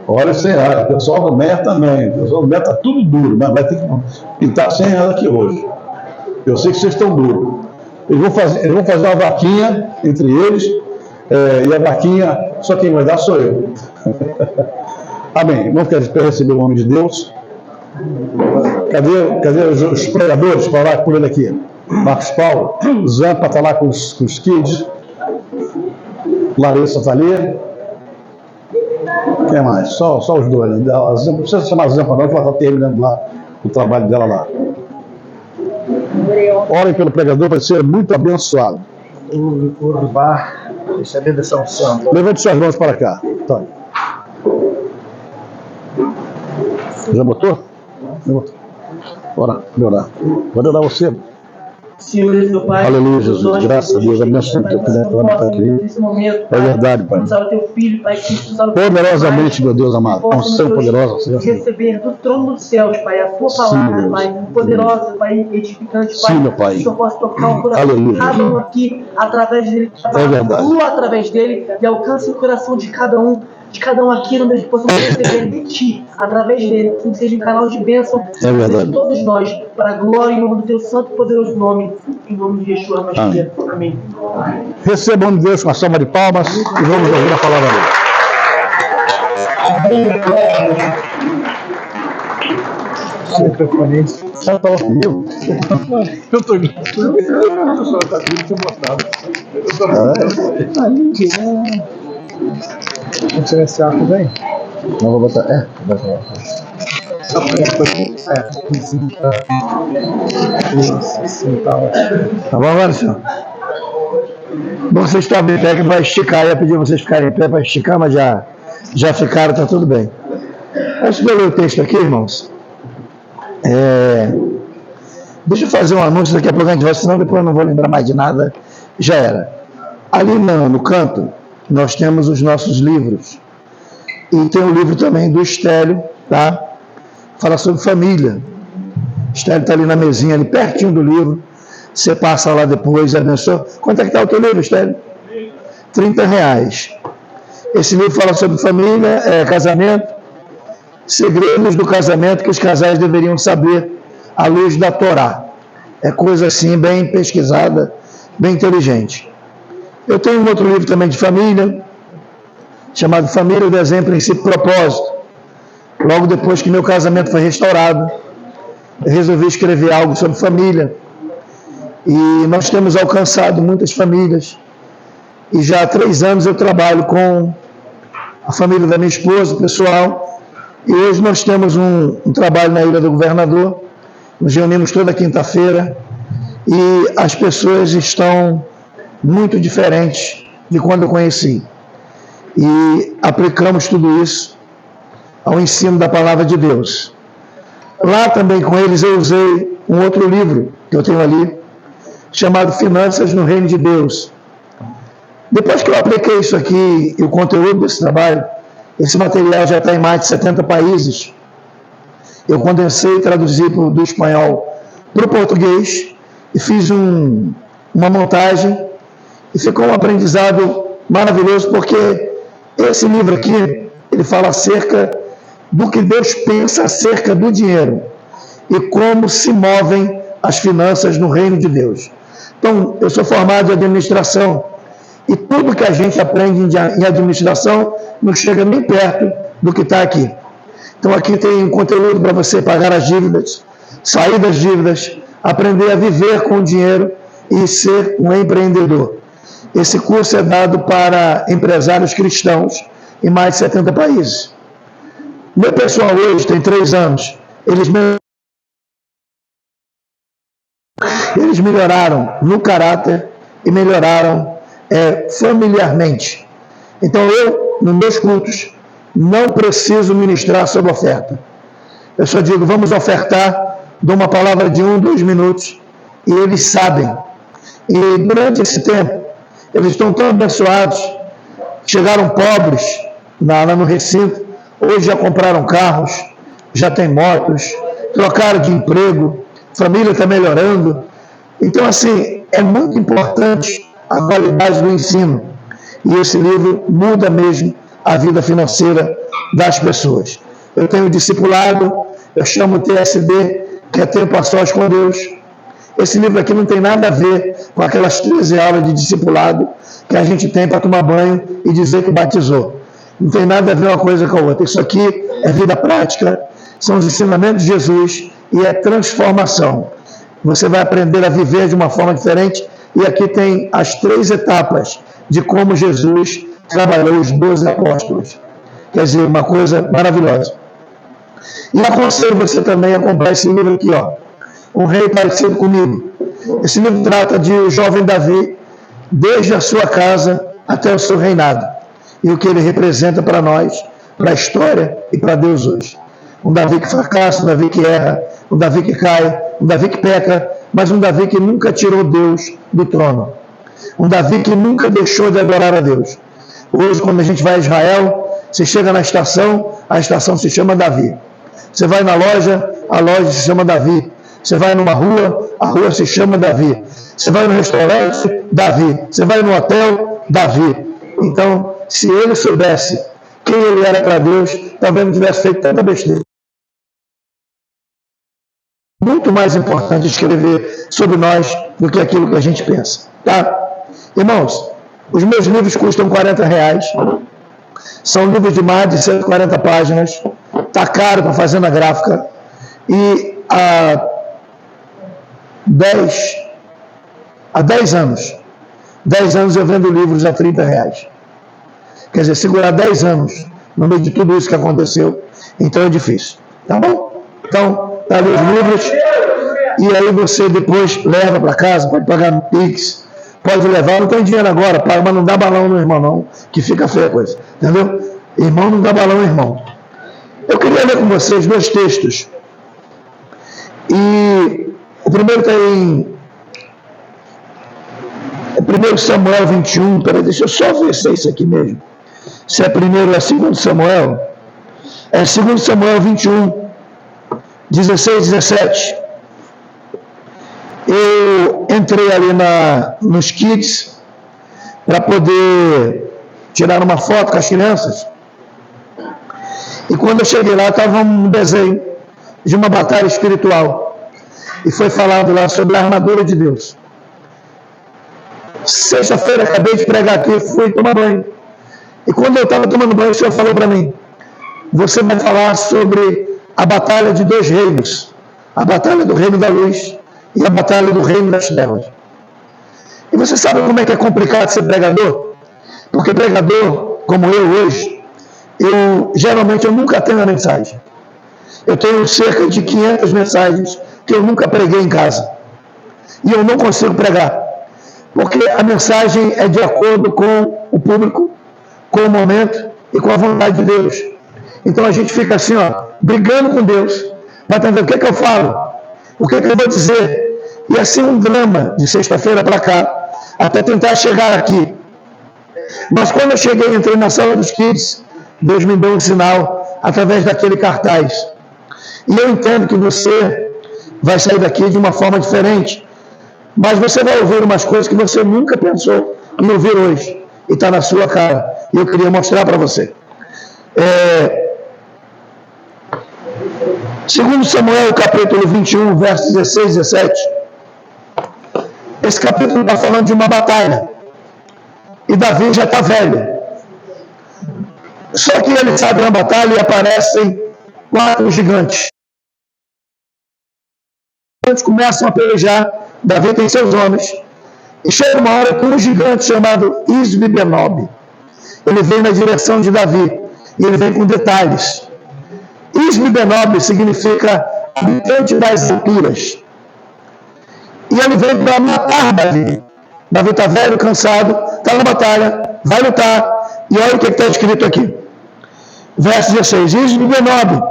Olha, R$100. O pessoal do Mer também. O pessoal do Mer está tudo duro, mas vai ter que pintar R$100 aqui hoje. Eu sei que vocês estão duros. Eles vão fazer uma vaquinha entre eles, e a vaquinha, só quem vai dar sou eu. Amém. Vamos receber o nome de Deus. Cadê os pregadores para lá por ele aqui? Marcos Paulo, Zampa está lá com os kids, Larissa está ali. Quem mais? Só os dois. Não precisa chamar Zampa não, que ela está terminando lá o trabalho dela lá. Orem pelo pregador para ser muito abençoado. O Rubar, recebendo essa unção. Levante suas mãos para cá. Tá. Já botou? Bora, melhorar. Pode orar você. Senhor, meu Pai, aleluia, Jesus, graças a Deus, abençoe o teu filho. É verdade, Pai. Poderosamente, meu Deus amado, unção poderosa, Senhor. Receber do trono dos céus, Pai, a tua palavra, Pai, poderosa, Pai, edificante, Pai. Sim, meu Pai. Que eu possa tocar o coração de cada um aqui, através dele, é verdade. Tua através dele, e alcance o coração de cada um aqui, onde eles possam receber de Ti, através dele, que seja um canal de bênção de todos nós, para a glória e honra do Teu santo e poderoso nome, em nome de Yeshua Mashiach. Amém. Recebam de Deus com a salva de palmas e vamos ouvir a palavra dele. Você está comigo? Eu estou gritando. Eu só está comigo, tinha mostrado. Vamos tirar esse arco daí? Não, vou botar. Vai falar. Tá bom agora, senhor? Bom, vocês estão em pé que vai esticar. Eu ia pedir vocês ficarem em pé para esticar, mas já ficaram, tá tudo bem. Antes de eu ler o texto aqui, irmãos, deixa eu fazer um anúncio daqui a pouco a gente vai, senão depois eu não vou lembrar mais de nada. Já era. Ali no canto, nós temos os nossos livros. E tem o livro também do Estélio, tá? Fala sobre família. O Estélio está ali na mesinha, ali pertinho do livro. Você passa lá depois, abençoa. Quanto é que está o teu livro, Estélio? R$30. Esse livro fala sobre família, casamento, segredos do casamento que os casais deveriam saber à luz da Torá. É coisa assim, bem pesquisada, bem inteligente. Eu tenho um outro livro também de família, chamado Família, o Desenho, Princípio e Propósito. Logo depois que meu casamento foi restaurado, eu resolvi escrever algo sobre família. E nós temos alcançado muitas famílias. E já há 3 anos eu trabalho com a família da minha esposa, o pessoal. E hoje nós temos um trabalho na Ilha do Governador. Nos reunimos toda quinta-feira. E as pessoas estão muito diferentes de quando eu conheci. E aplicamos tudo isso ao ensino da palavra de Deus. Lá também com eles eu usei um outro livro que eu tenho ali, chamado Finanças no Reino de Deus. Depois que eu apliquei isso aqui e o conteúdo desse trabalho, esse material já está em mais de 70 países. Eu condensei e traduzi do espanhol para o português e fiz uma montagem e ficou um aprendizado maravilhoso, porque esse livro aqui, ele fala acerca do que Deus pensa acerca do dinheiro e como se movem as finanças no reino de Deus. Então, eu sou formado em administração e tudo que a gente aprende em administração não chega nem perto do que está aqui. Então, aqui tem conteúdo para você pagar as dívidas, sair das dívidas, aprender a viver com o dinheiro e ser um empreendedor. Esse curso é dado para empresários cristãos em mais de 70 países. Meu pessoal hoje tem 3 anos. Eles melhoraram no caráter e melhoraram familiarmente. Então eu, nos meus cultos, não preciso ministrar sobre oferta. Eu só digo, vamos ofertar, dou uma palavra de 1, 2 minutos, e eles sabem. E durante esse tempo, eles estão tão abençoados, chegaram pobres lá no recinto, hoje já compraram carros, já têm motos, trocaram de emprego, a família está melhorando. Então, assim, é muito importante a qualidade do ensino. E esse livro muda mesmo a vida financeira das pessoas. Eu tenho discipulado, eu chamo TSD, que é Tempo a Sós com Deus. Esse livro aqui não tem nada a ver com aquelas 13 aulas de discipulado que a gente tem para tomar banho e dizer que batizou. Não tem nada a ver uma coisa com a outra. Isso aqui é vida prática, são os ensinamentos de Jesus e é transformação. Você vai aprender a viver de uma forma diferente e aqui tem as 3 etapas de como Jesus trabalhou os 12 apóstolos. Quer dizer, uma coisa maravilhosa. E aconselho você também a comprar esse livro aqui, ó. Um Rei Parecido Comigo. Esse livro trata de o jovem Davi, desde a sua casa até o seu reinado. E o que ele representa para nós, para a história e para Deus hoje. Um Davi que fracassa, um Davi que erra, um Davi que cai, um Davi que peca, mas um Davi que nunca tirou Deus do trono. Um Davi que nunca deixou de adorar a Deus. Hoje, quando a gente vai a Israel, você chega na estação, a estação se chama Davi. Você vai na loja, a loja se chama Davi. Você vai numa rua, a rua se chama Davi. Você vai no restaurante, Davi. Você vai no hotel, Davi. Então, se ele soubesse quem ele era para Deus, talvez não tivesse feito tanta besteira. Muito mais importante escrever sobre nós do que aquilo que a gente pensa. Tá? Irmãos, os meus livros custam R$40. São livros de mais de 140 páginas. Está caro para fazer na gráfica. E há 10 anos eu vendo livros a R$30. Quer dizer, segurar 10 anos no meio de tudo isso que aconteceu, então é difícil. Tá bom? Então, tá ali os livros. E aí você depois leva para casa, pode pagar no Pix, pode levar, não tem dinheiro agora, pai, mas não dá balão no irmão não, que fica feia a coisa. Entendeu? Irmão não dá balão, irmão. Eu queria ler com vocês 2 textos. E o primeiro está em 1 Samuel 21. Peraí, deixa eu só ver se é isso aqui mesmo. Se é primeiro ou é 2 Samuel. É 2 Samuel 21, 16, 17. Eu entrei ali nos kids para poder tirar uma foto com as crianças. E quando eu cheguei lá, estava um desenho de uma batalha espiritual. E foi falado lá sobre a armadura de Deus. Sexta-feira, acabei de pregar aqui, fui tomar banho. E quando eu estava tomando banho, o Senhor falou para mim: você vai falar sobre a batalha de 2 reinos. A batalha do reino da luz e a batalha do reino das trevas. E você sabe como é que é complicado ser pregador? Porque pregador, como eu hoje, geralmente eu nunca tenho a mensagem. Eu tenho cerca de 500 mensagens que eu nunca preguei em casa. E eu não consigo pregar. Porque a mensagem é de acordo com o público, com o momento e com a vontade de Deus. Então a gente fica assim, ó, brigando com Deus, para entender o que eu falo, o que eu vou dizer. E assim um drama de sexta-feira para cá, até tentar chegar aqui. Mas quando eu cheguei, entrei na sala dos kids, Deus me deu um sinal através daquele cartaz. E eu entendo que você vai sair daqui de uma forma diferente. Mas você vai ouvir umas coisas que você nunca pensou em ouvir hoje. E está na sua cara. E eu queria mostrar para você. 2 Samuel, capítulo 21, versos 16 e 17. Esse capítulo está falando de uma batalha. E Davi já está velho. Só que ele sai de uma batalha e aparecem 4 gigantes. Os gigantes começam a pelejar. Davi tem seus homens. E chega uma hora que um gigante chamado Isbi-Benob, ele vem na direção de Davi. E ele vem com detalhes. Isbi-Benob significa habitante das alturas. E ele vem para matar Davi. Davi está velho, cansado, está na batalha, vai lutar. E olha o que está escrito aqui. Verso 16. Isbi-Benob,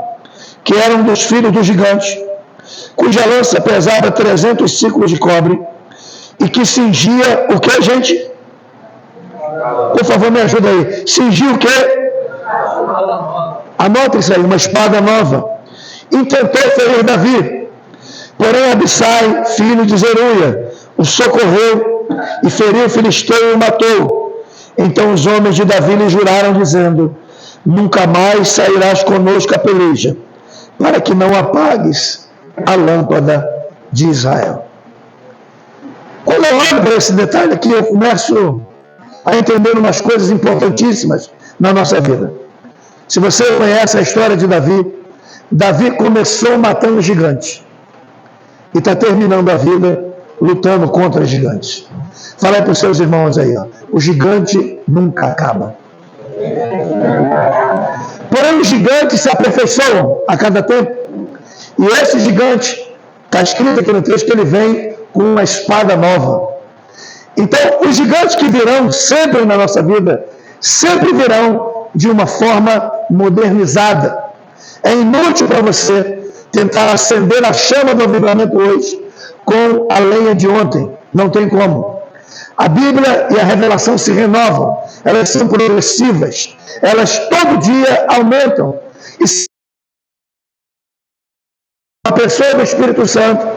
que era um dos filhos do gigante, cuja lança pesava 300 ciclos de cobre, e que cingia o que, gente? Por favor, me ajuda aí. Cingia o que? Anota isso aí, uma espada nova. Intentou ferir Davi, porém Abissai, filho de Zeruia, o socorreu e feriu o filisteu e o matou. Então os homens de Davi lhe juraram, dizendo: nunca mais sairás conosco a peleja, para que não apagues a lâmpada de Israel. Quando eu olho para esse detalhe aqui, eu começo a entender umas coisas importantíssimas na nossa vida. Se você conhece a história de Davi, Davi começou matando gigantes e está terminando a vida lutando contra gigantes. Fala aí para os seus irmãos aí, ó, o gigante nunca acaba. Porém, os gigantes se aperfeiçoam a cada tempo. E esse gigante, está escrito aqui no texto que ele vem com uma espada nova. Então, os gigantes que virão sempre na nossa vida, sempre virão de uma forma modernizada. É inútil para você tentar acender a chama do avivamento hoje com a lenha de ontem. Não tem como. A Bíblia e a revelação se renovam. Elas são progressivas. Elas todo dia aumentam. E se a pessoa do Espírito Santo,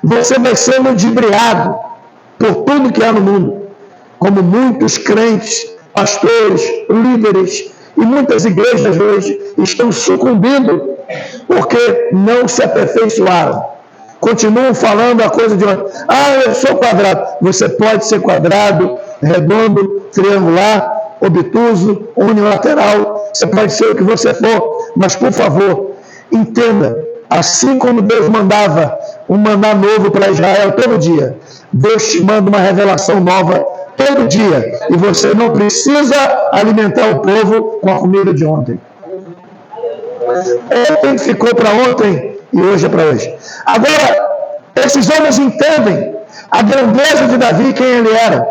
você vai ser ludibriado por tudo que há no mundo. Como muitos crentes, pastores, líderes e muitas igrejas hoje estão sucumbindo porque não se aperfeiçoaram. Continuam falando a coisa de ontem. Ah, eu sou quadrado. Você pode ser quadrado, redondo, triangular, obtuso, unilateral. Você pode ser o que você for. Mas, por favor, entenda. Assim como Deus mandava um maná novo para Israel todo dia, Deus te manda uma revelação nova todo dia. E você não precisa alimentar o povo com a comida de ontem. Ontem ficou para ontem e hoje é para hoje. Agora, esses homens entendem a grandeza de Davi, quem ele era.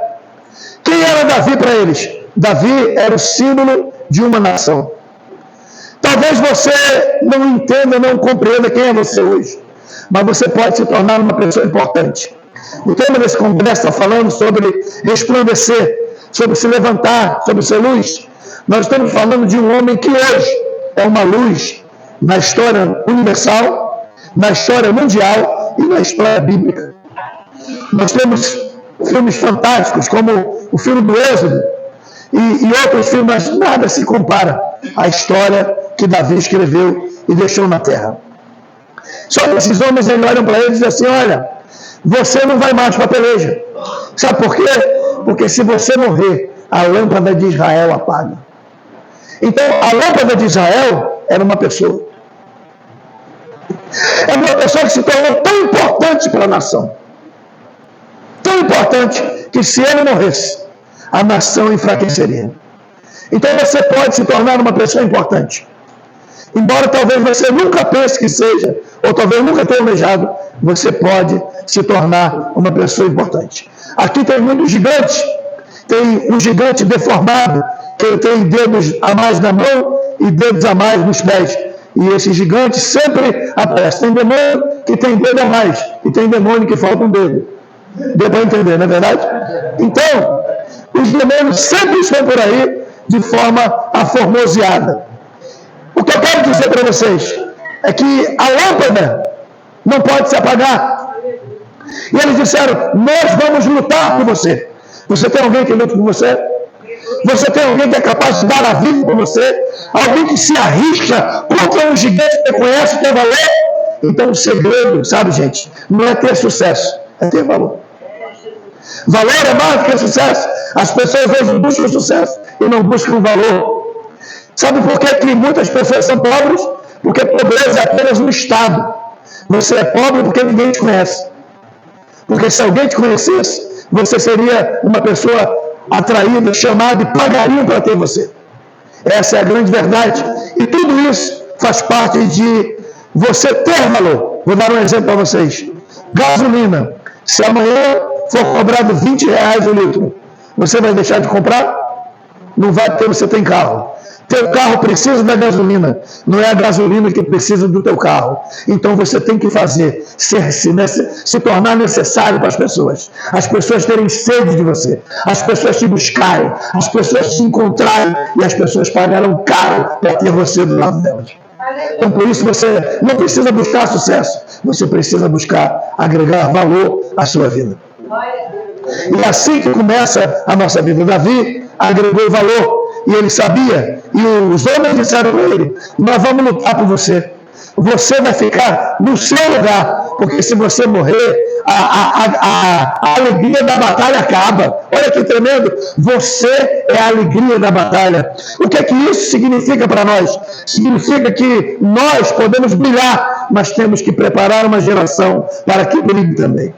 Quem era Davi para eles? Davi era o símbolo de uma nação. Talvez você não entenda, não compreenda quem é você hoje, mas você pode se tornar uma pessoa importante. O tema desse congresso está falando sobre resplandecer, sobre se levantar, sobre ser luz. Nós estamos falando de um homem que hoje é uma luz na história universal, na história mundial e na história bíblica. Nós temos filmes fantásticos, como o filme do Êxodo e outros filmes, mas nada se compara à história que Davi escreveu e deixou na terra. Só que esses homens olham para ele e dizem assim: olha, você não vai mais para a peleja. Sabe por quê? Porque se você morrer, a lâmpada de Israel apaga. Então, a lâmpada de Israel era uma pessoa. É uma pessoa que se tornou tão importante para a nação. Tão importante que se ele morresse, a nação enfraqueceria. Então você pode se tornar uma pessoa importante. Embora talvez você nunca pense que seja, ou talvez nunca tenha almejado, você pode se tornar uma pessoa importante. Aqui tem muitos gigantes. Tem um gigante deformado, que tem dedos a mais na mão e dedos a mais nos pés. E esse gigante sempre aparece. Tem demônio que tem dedo a mais, e tem demônio que falta um dedo. Deu para entender, não é verdade? Então, os demônios sempre estão por aí de forma aformoseada. O que eu quero dizer para vocês é que a lâmpada não pode se apagar. E eles disseram: nós vamos lutar por você. Você tem alguém que luta por você? Você tem alguém que é capaz de dar a vida por você? Alguém que se arrisca contra um gigante que conhece, tem valor? Então o segredo, sabe, gente, não é ter sucesso, é ter valor. Valor é mais do que sucesso. As pessoas hoje buscam sucesso e não buscam valor. Sabe por que muitas pessoas são pobres? Porque pobreza é apenas um estado. Você é pobre porque ninguém te conhece. Porque se alguém te conhecesse, você seria uma pessoa atraída, chamada, e pagariam para ter você. Essa é a grande verdade. E tudo isso faz parte de você ter valor. Vou dar um exemplo para vocês. Gasolina. Se amanhã for cobrado R$20 o litro, você vai deixar de comprar? Não vai, porque você tem carro. Teu carro precisa da gasolina, não é a gasolina que precisa do teu carro. Então você tem que fazer, se tornar necessário para as pessoas terem sede de você, as pessoas te buscarem, as pessoas te encontrarem, e as pessoas pagarão caro para ter você do lado delas. Então por isso você não precisa buscar sucesso, você precisa buscar agregar valor à sua vida. E assim que começa a nossa vida. Davi agregou valor. e ele sabia, e os homens disseram para ele: nós vamos lutar por você. Você vai ficar no seu lugar, porque se você morrer, a alegria da batalha acaba. Olha que tremendo! Você é a alegria da batalha. O que é que isso significa para nós? Significa que nós podemos brilhar, mas temos que preparar uma geração para que brilhe também.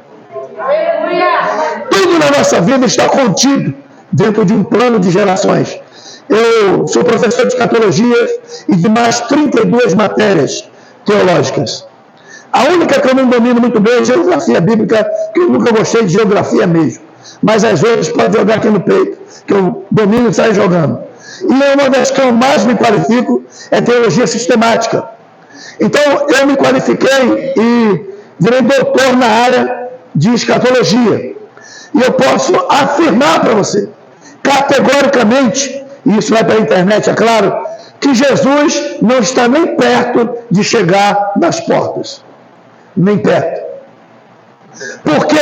Tudo na nossa vida está contido dentro de um plano de gerações. Eu sou professor de escatologia e de mais 32 matérias teológicas. A única que eu não domino muito bem é geografia bíblica, que eu nunca gostei de geografia mesmo. Mas às vezes pode jogar aqui no peito, que eu domino e saio jogando. E uma das que eu mais me qualifico é teologia sistemática. Então eu me qualifiquei e virei doutor na área de escatologia. E eu posso afirmar para você, categoricamente, e isso vai para a internet, é claro, que Jesus não está nem perto de chegar nas portas. Nem perto. Por quê?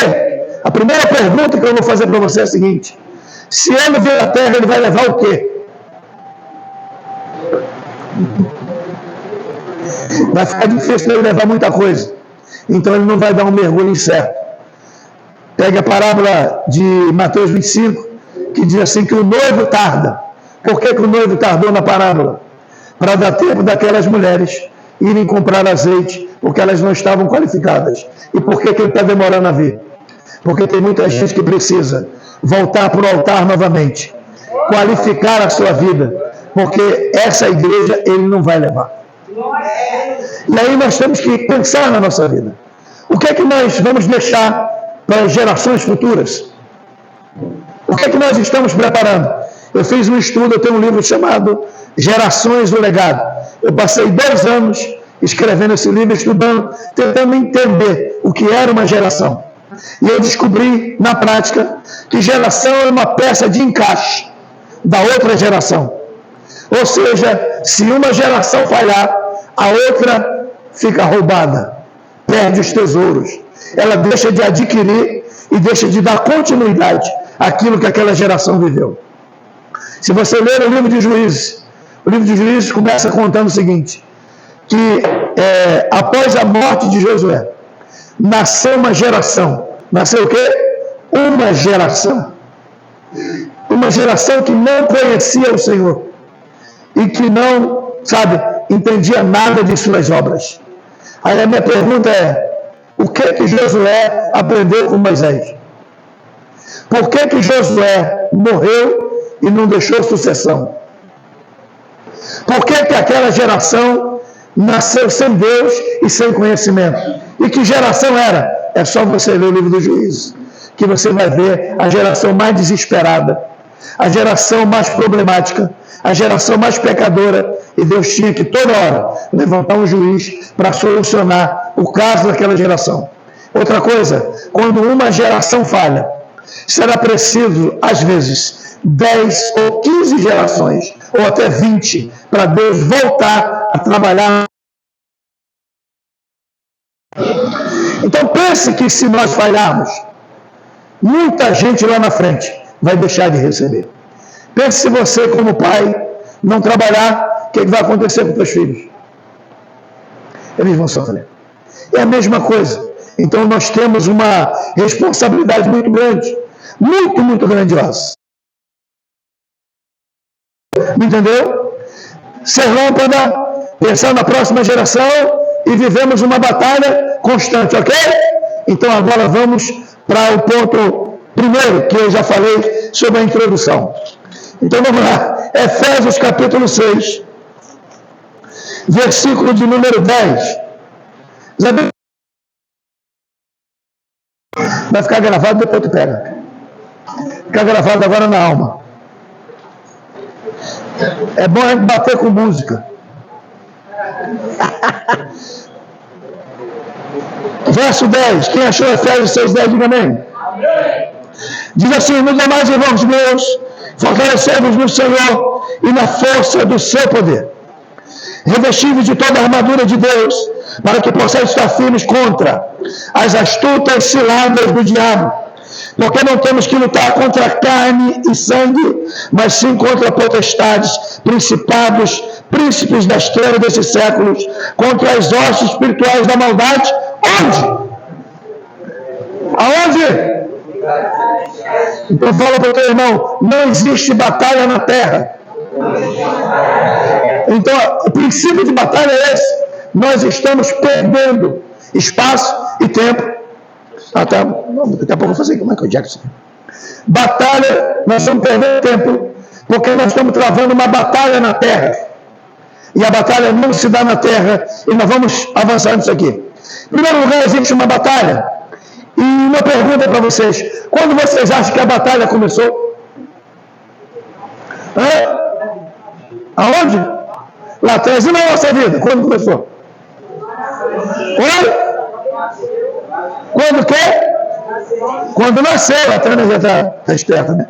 A primeira pergunta que eu vou fazer para você é a seguinte: se ele vir à terra, ele vai levar o quê? Vai ficar difícil ele levar muita coisa. Então ele não vai dar um mergulho incerto. Pega a parábola de Mateus 25, que diz assim que o noivo tarda. Por que o noivo tardou na parábola? Para dar tempo daquelas mulheres irem comprar azeite, porque elas não estavam qualificadas. E por que ele está demorando a vir? Porque tem muita gente que precisa voltar para o altar novamente, qualificar a sua vida, porque essa igreja ele não vai levar. E aí nós temos que pensar na nossa vida. O que é que nós vamos deixar para as gerações futuras? O que é que nós estamos preparando? Eu fiz um estudo, eu tenho um livro chamado Gerações do Legado. Eu passei 2 anos escrevendo esse livro, estudando, tentando entender o que era uma geração. E eu descobri, na prática, que geração é uma peça de encaixe da outra geração. Ou seja, se uma geração falhar, a outra fica roubada, perde os tesouros. Ela deixa de adquirir e deixa de dar continuidade àquilo que aquela geração viveu. Se você ler o livro de Juízes, o livro de Juízes começa contando o seguinte, que após a morte de Josué, nasceu uma geração. Nasceu o quê? Uma geração. Uma geração que não conhecia o Senhor e que não, entendia nada de suas obras. Aí a minha pergunta é: o que Josué aprendeu com Moisés? Por que Josué morreu e não deixou sucessão? Por que aquela geração nasceu sem Deus e sem conhecimento? E que geração era? É só você ler o livro do Juízes, que você vai ver a geração mais desesperada, a geração mais problemática, a geração mais pecadora, e Deus tinha que toda hora levantar um juiz para solucionar o caso daquela geração. Outra coisa, quando uma geração falha, será preciso, às vezes, 10 ou 15 gerações, ou até 20, para Deus voltar a trabalhar. Então pense que se nós falharmos, muita gente lá na frente vai deixar de receber. Pense se você, como pai, não trabalhar, o que vai acontecer com os seus filhos? Eles vão sofrer. É a mesma coisa. Então nós temos uma responsabilidade muito grande, muito, muito grandiosa. Me entendeu? Ser lâmpada, pensar na próxima geração e vivemos uma batalha constante, ok? Então agora vamos para o ponto primeiro, que eu já falei sobre a introdução. Então vamos lá, Efésios capítulo 6, versículo de número 10. Vai ficar gravado, depois tu pega. Ficar gravado agora na alma. É bom a gente bater com música. Verso 10. Quem achou Efésios 6:10, diga amém. Diz assim: meus amados irmãos meus, fortalecei-vos no Senhor e na força do seu poder. Revestidos de toda a armadura de Deus, para que possais estar firmes contra as astutas ciladas do diabo. Porque não temos que lutar contra carne e sangue, mas sim contra potestades, principados, príncipes das trevas desses séculos, contra as hostes espirituais da maldade. Onde? Aonde? Então fala para o teu irmão, não existe batalha na terra. Então o princípio de batalha é esse. Nós estamos perdendo espaço e tempo. Daqui a pouco eu vou fazer como é que eu Jackson. Batalha, nós estamos perdendo tempo, porque nós estamos travando uma batalha na terra. E a batalha não se dá na terra, e nós vamos avançar nisso aqui. Em primeiro lugar, existe uma batalha. E uma pergunta para vocês: quando vocês acham que a batalha começou? Aonde? Lá atrás, e na nossa vida, quando começou? Oi? Quando quê? Quando nasceu, a Tânia já está esperta, né?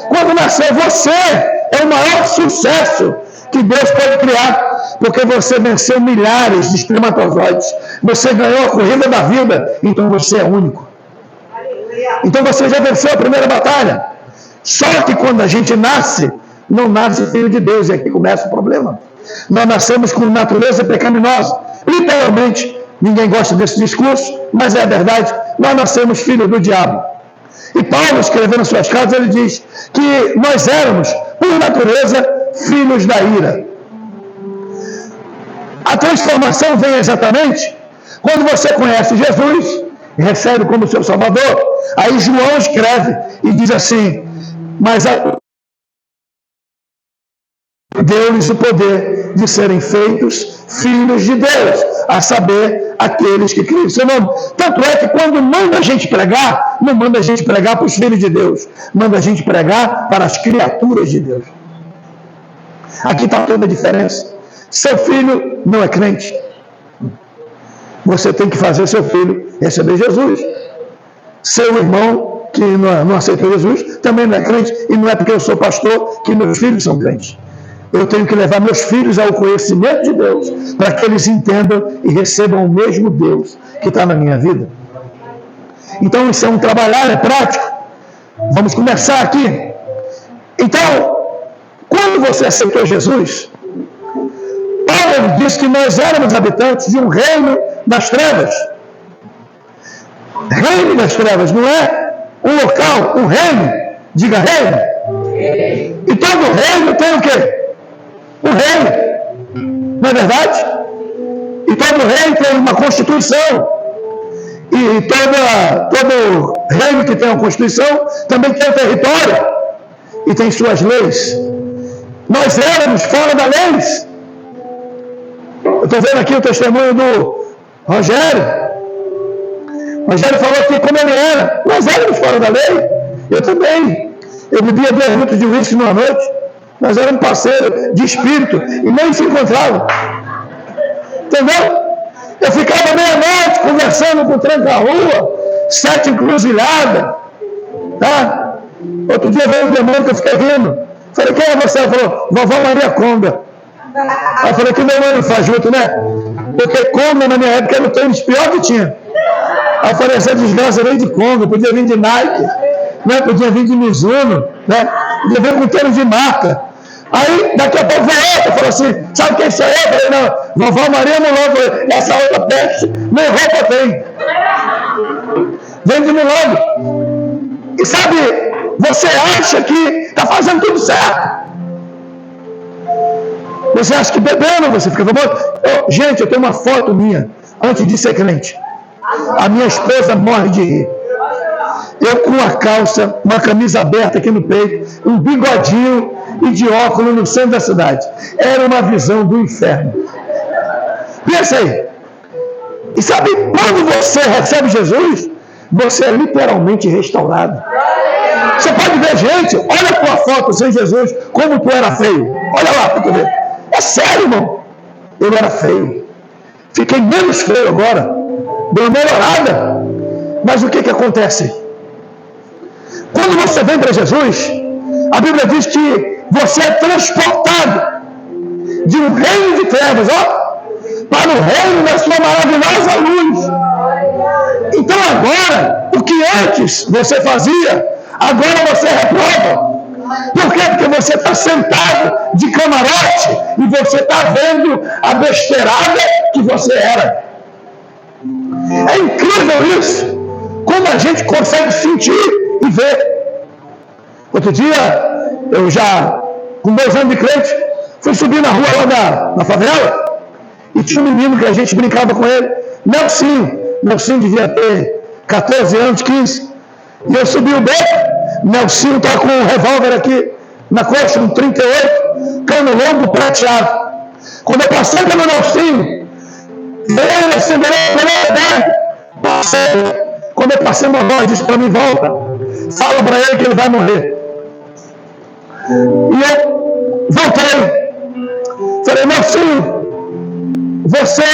Quando nasceu, você é o maior sucesso que Deus pode criar, porque você venceu milhares de espermatozoides, você ganhou a corrida da vida, então você é único. Então você já venceu a primeira batalha. Só que quando a gente nasce, não nasce filho de Deus, e aqui começa o problema. Nós nascemos com natureza pecaminosa, literalmente. Ninguém gosta desse discurso, mas é a verdade. Nós nascemos filhos do diabo. E Paulo, escrevendo suas cartas, ele diz que nós éramos, por natureza, filhos da ira. A transformação vem exatamente quando você conhece Jesus, recebe como seu Salvador. Aí João escreve e diz assim: mas deu-lhes o poder de serem feitos filhos de Deus, a saber, aqueles que criam em seu nome. Tanto é que quando manda a gente pregar, não manda a gente pregar para os filhos de Deus, manda a gente pregar para as criaturas de Deus. Aqui está toda a diferença. Seu filho não é crente. Você tem que fazer seu filho receber Jesus. Seu irmão que não aceitou Jesus também não é crente, e não é porque eu sou pastor que meus filhos são crentes. Eu tenho que levar meus filhos ao conhecimento de Deus, para que eles entendam e recebam o mesmo Deus que está na minha vida. Então isso é um trabalhar, é prático. Vamos começar aqui. Então, quando você aceitou Jesus, Paulo disse que nós éramos habitantes de um reino das trevas. Reino das trevas, não é um local, um reino. Diga reino. E todo reino tem o quê? Um reino. Não é verdade? E todo reino tem uma constituição. E todo reino que tem uma constituição também tem um território. E tem suas leis. Nós éramos fora da lei. Eu estou vendo aqui o testemunho do Rogério. O Rogério falou aqui como ele era. Nós éramos fora da lei. Eu também. Eu bebia 2 litros de uísque numa noite. Nós éramos parceiros de espírito e nem se encontravam. Entendeu? Eu ficava meia-noite conversando com o tranca-rua, 7 encruzilhadas. Tá? Outro dia veio um demônio que eu fiquei rindo. Falei, quem é você? Ela falou, vovó Maria Conga. Aí eu falei, que demônio faz junto, né? Porque Conga na minha época era o tênis pior que tinha. Aí eu falei, essa desgraça veio de Conga, podia vir de Nike, né? Podia vir de Mizuno, né? Podia vir com tênis de marca. Aí, daqui a pouco veio outra, falou assim, sabe quem sou eu? Eu falei, não, vovó Maria Mulongo, essa outra peste, nem roupa tem. Vem de Mulongo. E sabe, você acha que está fazendo tudo certo. Você acha que bebendo você fica famoso? Gente, eu tenho uma foto minha, antes de ser crente. A minha esposa morre de rir. Eu com uma calça, uma camisa aberta aqui no peito, um bigodinho e de óculos no centro da cidade. Era uma visão do inferno. Pensa aí. E sabe, quando você recebe Jesus, você é literalmente restaurado. Você pode ver, gente, olha a tua foto sem Jesus, como tu era feio. Olha lá para tu ver. É sério, irmão. Eu era feio. Fiquei menos feio agora. Deu uma melhorada. Mas o que acontece? Quando você vem para Jesus, a Bíblia diz que você é transportado de um reino de trevas, para o reino da sua maravilhosa luz. Então agora, o que antes você fazia, agora você reprova. Por quê? Porque você está sentado de camarote e você está vendo a besteirada que você era. É incrível isso. Como a gente consegue sentir e ver. Outro dia, eu já, com 2 anos de crente, fui subir na rua lá na favela e tinha um menino que a gente brincava com ele, Nelsinho. Nelsinho devia ter 14 anos, 15. E eu subi o beco. Nelsinho está com um revólver aqui na coxa, um 38, cano longo prateado. Quando eu passei pelo Nelsinho, ele acendeu a quando eu passei uma voz, disse para mim: volta, fala para ele que ele vai morrer. E eu voltei. Falei: Nelsinho, você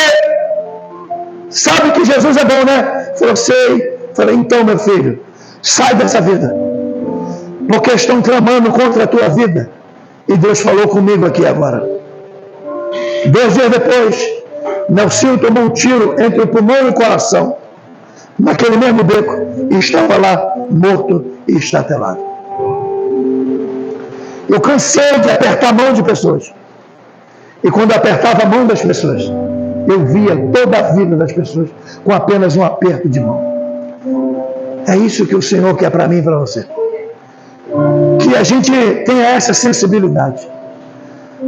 sabe que Jesus é bom, né? Falei: sei. Falei: então, meu filho, sai dessa vida, porque estão tramando contra a tua vida. E Deus falou comigo aqui agora. 2 dias depois, Nelsinho tomou um tiro entre o pulmão e o coração, naquele mesmo beco, e estava lá morto e estatelado. Eu cansei de apertar a mão de pessoas, e quando apertava a mão das pessoas, eu via toda a vida das pessoas com apenas um aperto de mão. É isso que o Senhor quer para mim e para você. Que a gente tenha essa sensibilidade.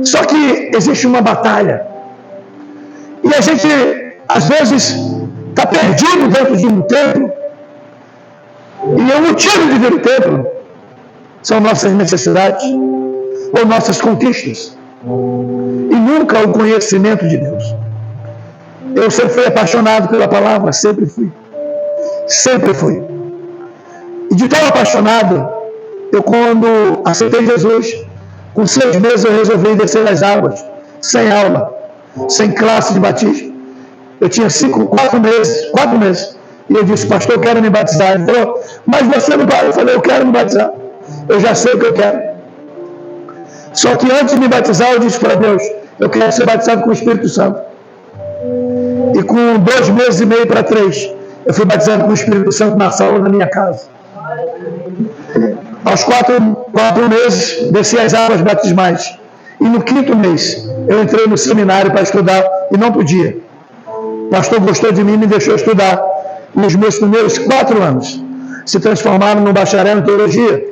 Só que existe uma batalha. E a gente, às vezes, está perdido dentro de um templo. E o motivo de vir ao templo são nossas necessidades ou nossas conquistas. E nunca o conhecimento de Deus. Eu sempre fui apaixonado pela palavra, sempre fui. Sempre fui. E de tão apaixonado, eu, quando aceitei Jesus, com 6 meses eu resolvi descer as águas, sem aula, sem classe de batismo. Eu tinha 4 meses. E eu disse: pastor, eu quero me batizar. Ele falou: mas você não vai. Eu falei: eu quero me batizar. Eu já sei o que eu quero. Só que antes de me batizar, eu disse para Deus: eu quero ser batizado com o Espírito Santo. E com 2 meses e meio para 3, eu fui batizado com o Espírito Santo na sala da minha casa. Aos 4 meses, desci as águas batismais. E no 5º mês, eu entrei no seminário para estudar e não podia. O pastor gostou de mim e me deixou estudar. E os meus primeiros 4 anos se transformaram no bacharel em teologia.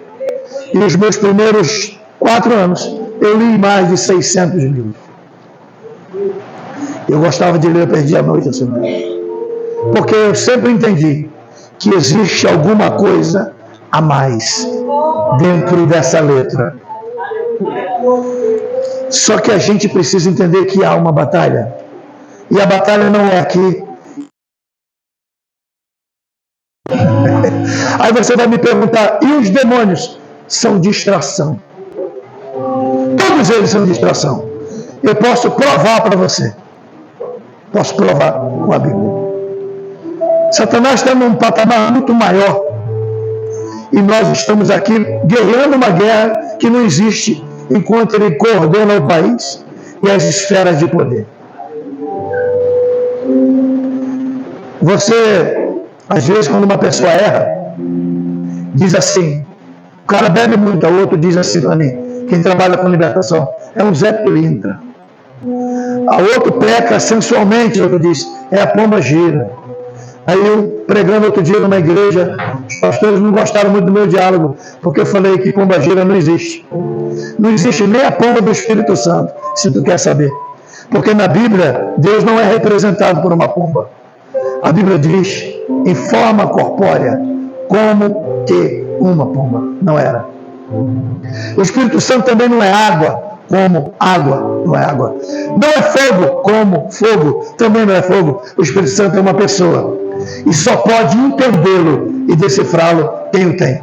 E os meus primeiros 4 anos, eu li mais de 600 livros. Eu gostava de ler, eu perdi a noite assim. Porque eu sempre entendi que existe alguma coisa a mais dentro dessa letra. Só que a gente precisa entender que há uma batalha. E a batalha não é aqui. Aí você vai me perguntar: e os demônios? São distração. Todos eles são distração. Eu posso provar para você. Posso provar com a Bíblia. Satanás está num patamar muito maior. E nós estamos aqui guerreando uma guerra que não existe enquanto ele coordena o país e as esferas de poder. Você, às vezes, quando uma pessoa erra, diz assim: o cara bebe muito, o outro diz assim para mim, quem trabalha com libertação, é um Zé Pilintra. A outro peca sensualmente, o outro diz, é a pomba gira. Aí eu, pregando outro dia numa igreja, os pastores não gostaram muito do meu diálogo, porque eu falei que pomba gira não existe. Não existe nem a pomba do Espírito Santo, se tu quer saber. Porque na Bíblia, Deus não é representado por uma pomba. A Bíblia diz, em forma corpórea, como que uma pomba. Não era. O Espírito Santo também não é água, como água, não é água. Não é fogo, como fogo, também não é fogo. O Espírito Santo é uma pessoa. E só pode entendê-lo e decifrá-lo quem o tem.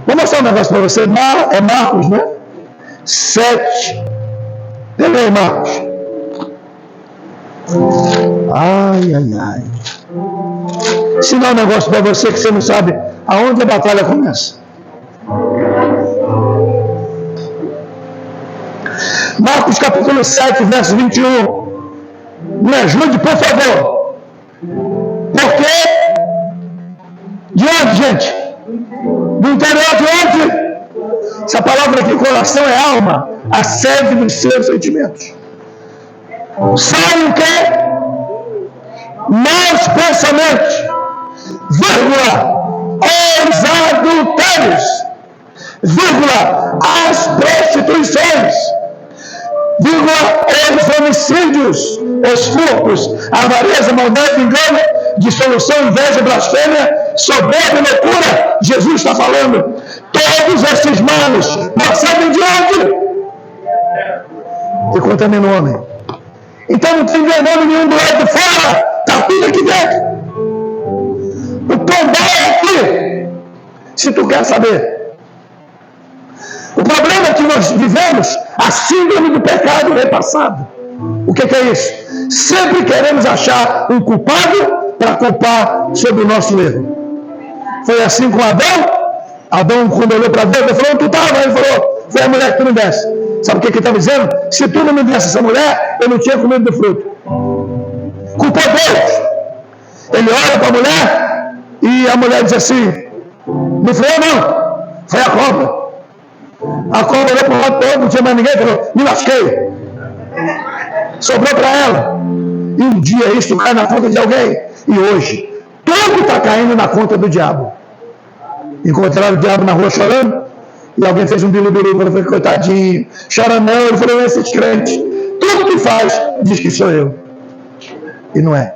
Vou mostrar um negócio para você. É Marcos, né? 7. Pega aí, Marcos. Ai, ai, ai. Ensinar um negócio para você que você não sabe aonde a batalha começa. Marcos capítulo 7, verso 21. Me ajude, por favor. Porque De onde, gente? Do interior de onde? Essa palavra aqui, coração, é alma, a sede dos seus sentimentos. Sai o quê? Maus pensamentos, vírgula, os adultérios, vírgula, as prostituições, vírgula, os homicídios, os furtos, a avareza, maldade, engano, dissolução, inveja, blasfêmia, soberba e loucura. Jesus está falando, todos esses males procedem de onde? E contamina o homem. Então não tem demônio nenhum do lado de fora, está tudo aqui dentro. O poder é aqui, se tu quer saber. O problema é que nós vivemos a síndrome do pecado repassado. O que é isso? Sempre queremos achar um culpado para culpar sobre o nosso erro. Foi assim com Adão. Adão, quando olhou para Deus, ele falou, tu estava? Ele falou, foi a mulher que tu me desse. Sabe o que ele estava dizendo? Se tu não me desse essa mulher, eu não tinha comido do fruto. Culpou Deus. Ele olha para a mulher e a mulher diz assim, não foi eu não, foi a cobra. A cobra olhou para o lado todo, não tinha mais ninguém, falou, me lasquei. Sobrou para ela. E um dia isso cai na conta de alguém. E hoje, tudo está caindo na conta do diabo. Encontraram o diabo na rua chorando. E alguém fez um bilu-bilu, falou, coitadinho, chora não. Ele falou, esses crentes, tudo que faz, diz que sou eu. E não é.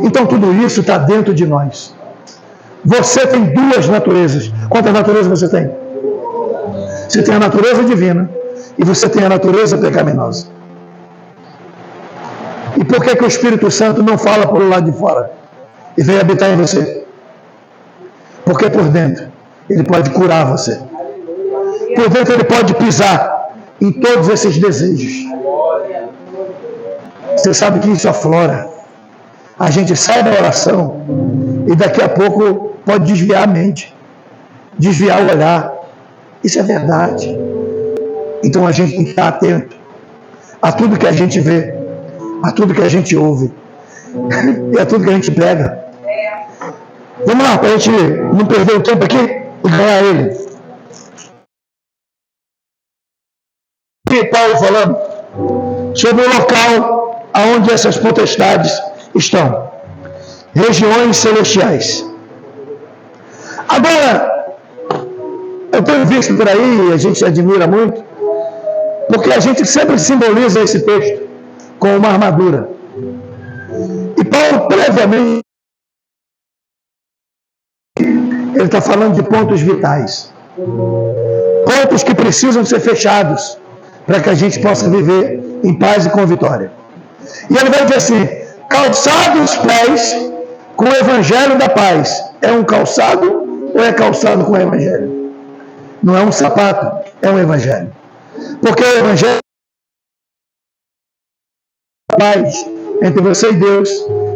Então tudo isso está dentro de nós. Você tem duas naturezas. Quantas naturezas você tem? Você tem a natureza divina e você tem a natureza pecaminosa. E por que o Espírito Santo não fala por lado de fora e vem habitar em você? Porque por dentro ele pode curar você. Por dentro ele pode pisar em todos esses desejos. Você sabe que isso aflora. A gente sai da oração e daqui a pouco pode desviar a mente, desviar o olhar. Isso é verdade. Então a gente tem que estar atento a tudo que a gente vê, a tudo que a gente ouve e a tudo que a gente pega. Vamos lá, para a gente não perder o tempo aqui e ganhar ele. E Paulo falando sobre o local aonde essas potestades estão. Regiões celestiais. Agora, eu tenho visto por aí, a gente admira muito, porque a gente sempre simboliza esse texto com uma armadura. E Paulo, previamente, ele está falando de pontos vitais. Pontos que precisam ser fechados para que a gente possa viver em paz e com vitória. E ele vai dizer assim, calçados os pés com o evangelho da paz. É um calçado ou é calçado com o evangelho? Não é um sapato, é um evangelho. Porque o evangelho é paz entre você e Deus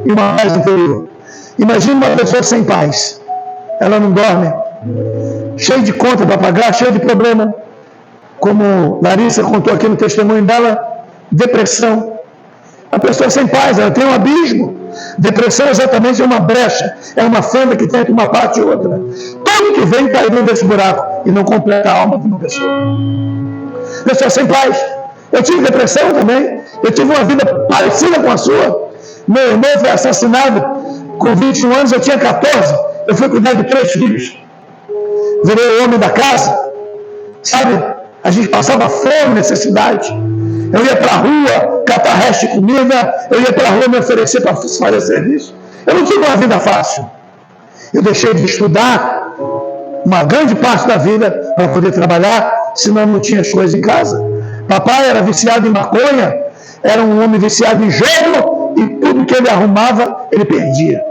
e uma paz interior. Imagina uma pessoa sem paz. Ela não dorme, cheia de conta para pagar, cheia de problema. Como Larissa contou aqui no testemunho dela, depressão. A pessoa sem paz, ela tem um abismo. Depressão exatamente é uma brecha, é uma fenda que tem entre uma parte e outra. Tudo que vem cai dentro desse buraco e não completa a alma de uma pessoa. Pessoa sem paz. Eu tive depressão também, eu tive uma vida parecida com a sua. Meu irmão foi assassinado com 21 anos, eu tinha 14. Eu fui cuidar de 3 filhos. Virei o homem da casa. Sabe? A gente passava fome, necessidade. Eu ia para a rua, catar resto de comida. Eu ia para a rua me oferecer para fazer serviço. Eu não tive uma vida fácil. Eu deixei de estudar uma grande parte da vida para poder trabalhar, senão não tinha as coisas em casa. Papai era viciado em maconha, era um homem viciado em jogo e tudo que ele arrumava, ele perdia.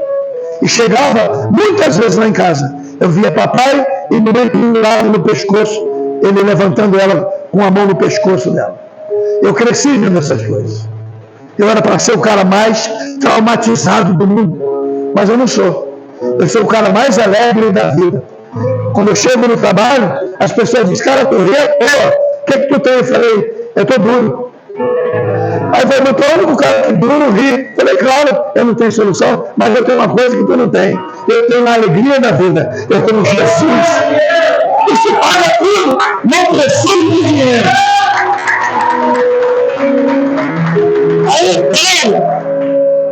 E chegava muitas vezes lá em casa. Eu via papai e me pendurado no pescoço, ele levantando ela com a mão no pescoço dela. Eu cresci vendo essas coisas. Eu era para ser o cara mais traumatizado do mundo, mas eu não sou. Eu sou o cara mais alegre da vida. Quando eu chego no trabalho, as pessoas dizem, cara, tu ri, o que tu tem? Eu falei, eu estou duro. Aí eu falei, eu estou o único cara que duro ri. Eu falei, claro, eu não tenho solução, mas eu tenho uma coisa que tu não tem. eu estou na alegria da vida, eu estou no Jesus. Isso paga tudo, não preciso de dinheiro. Aí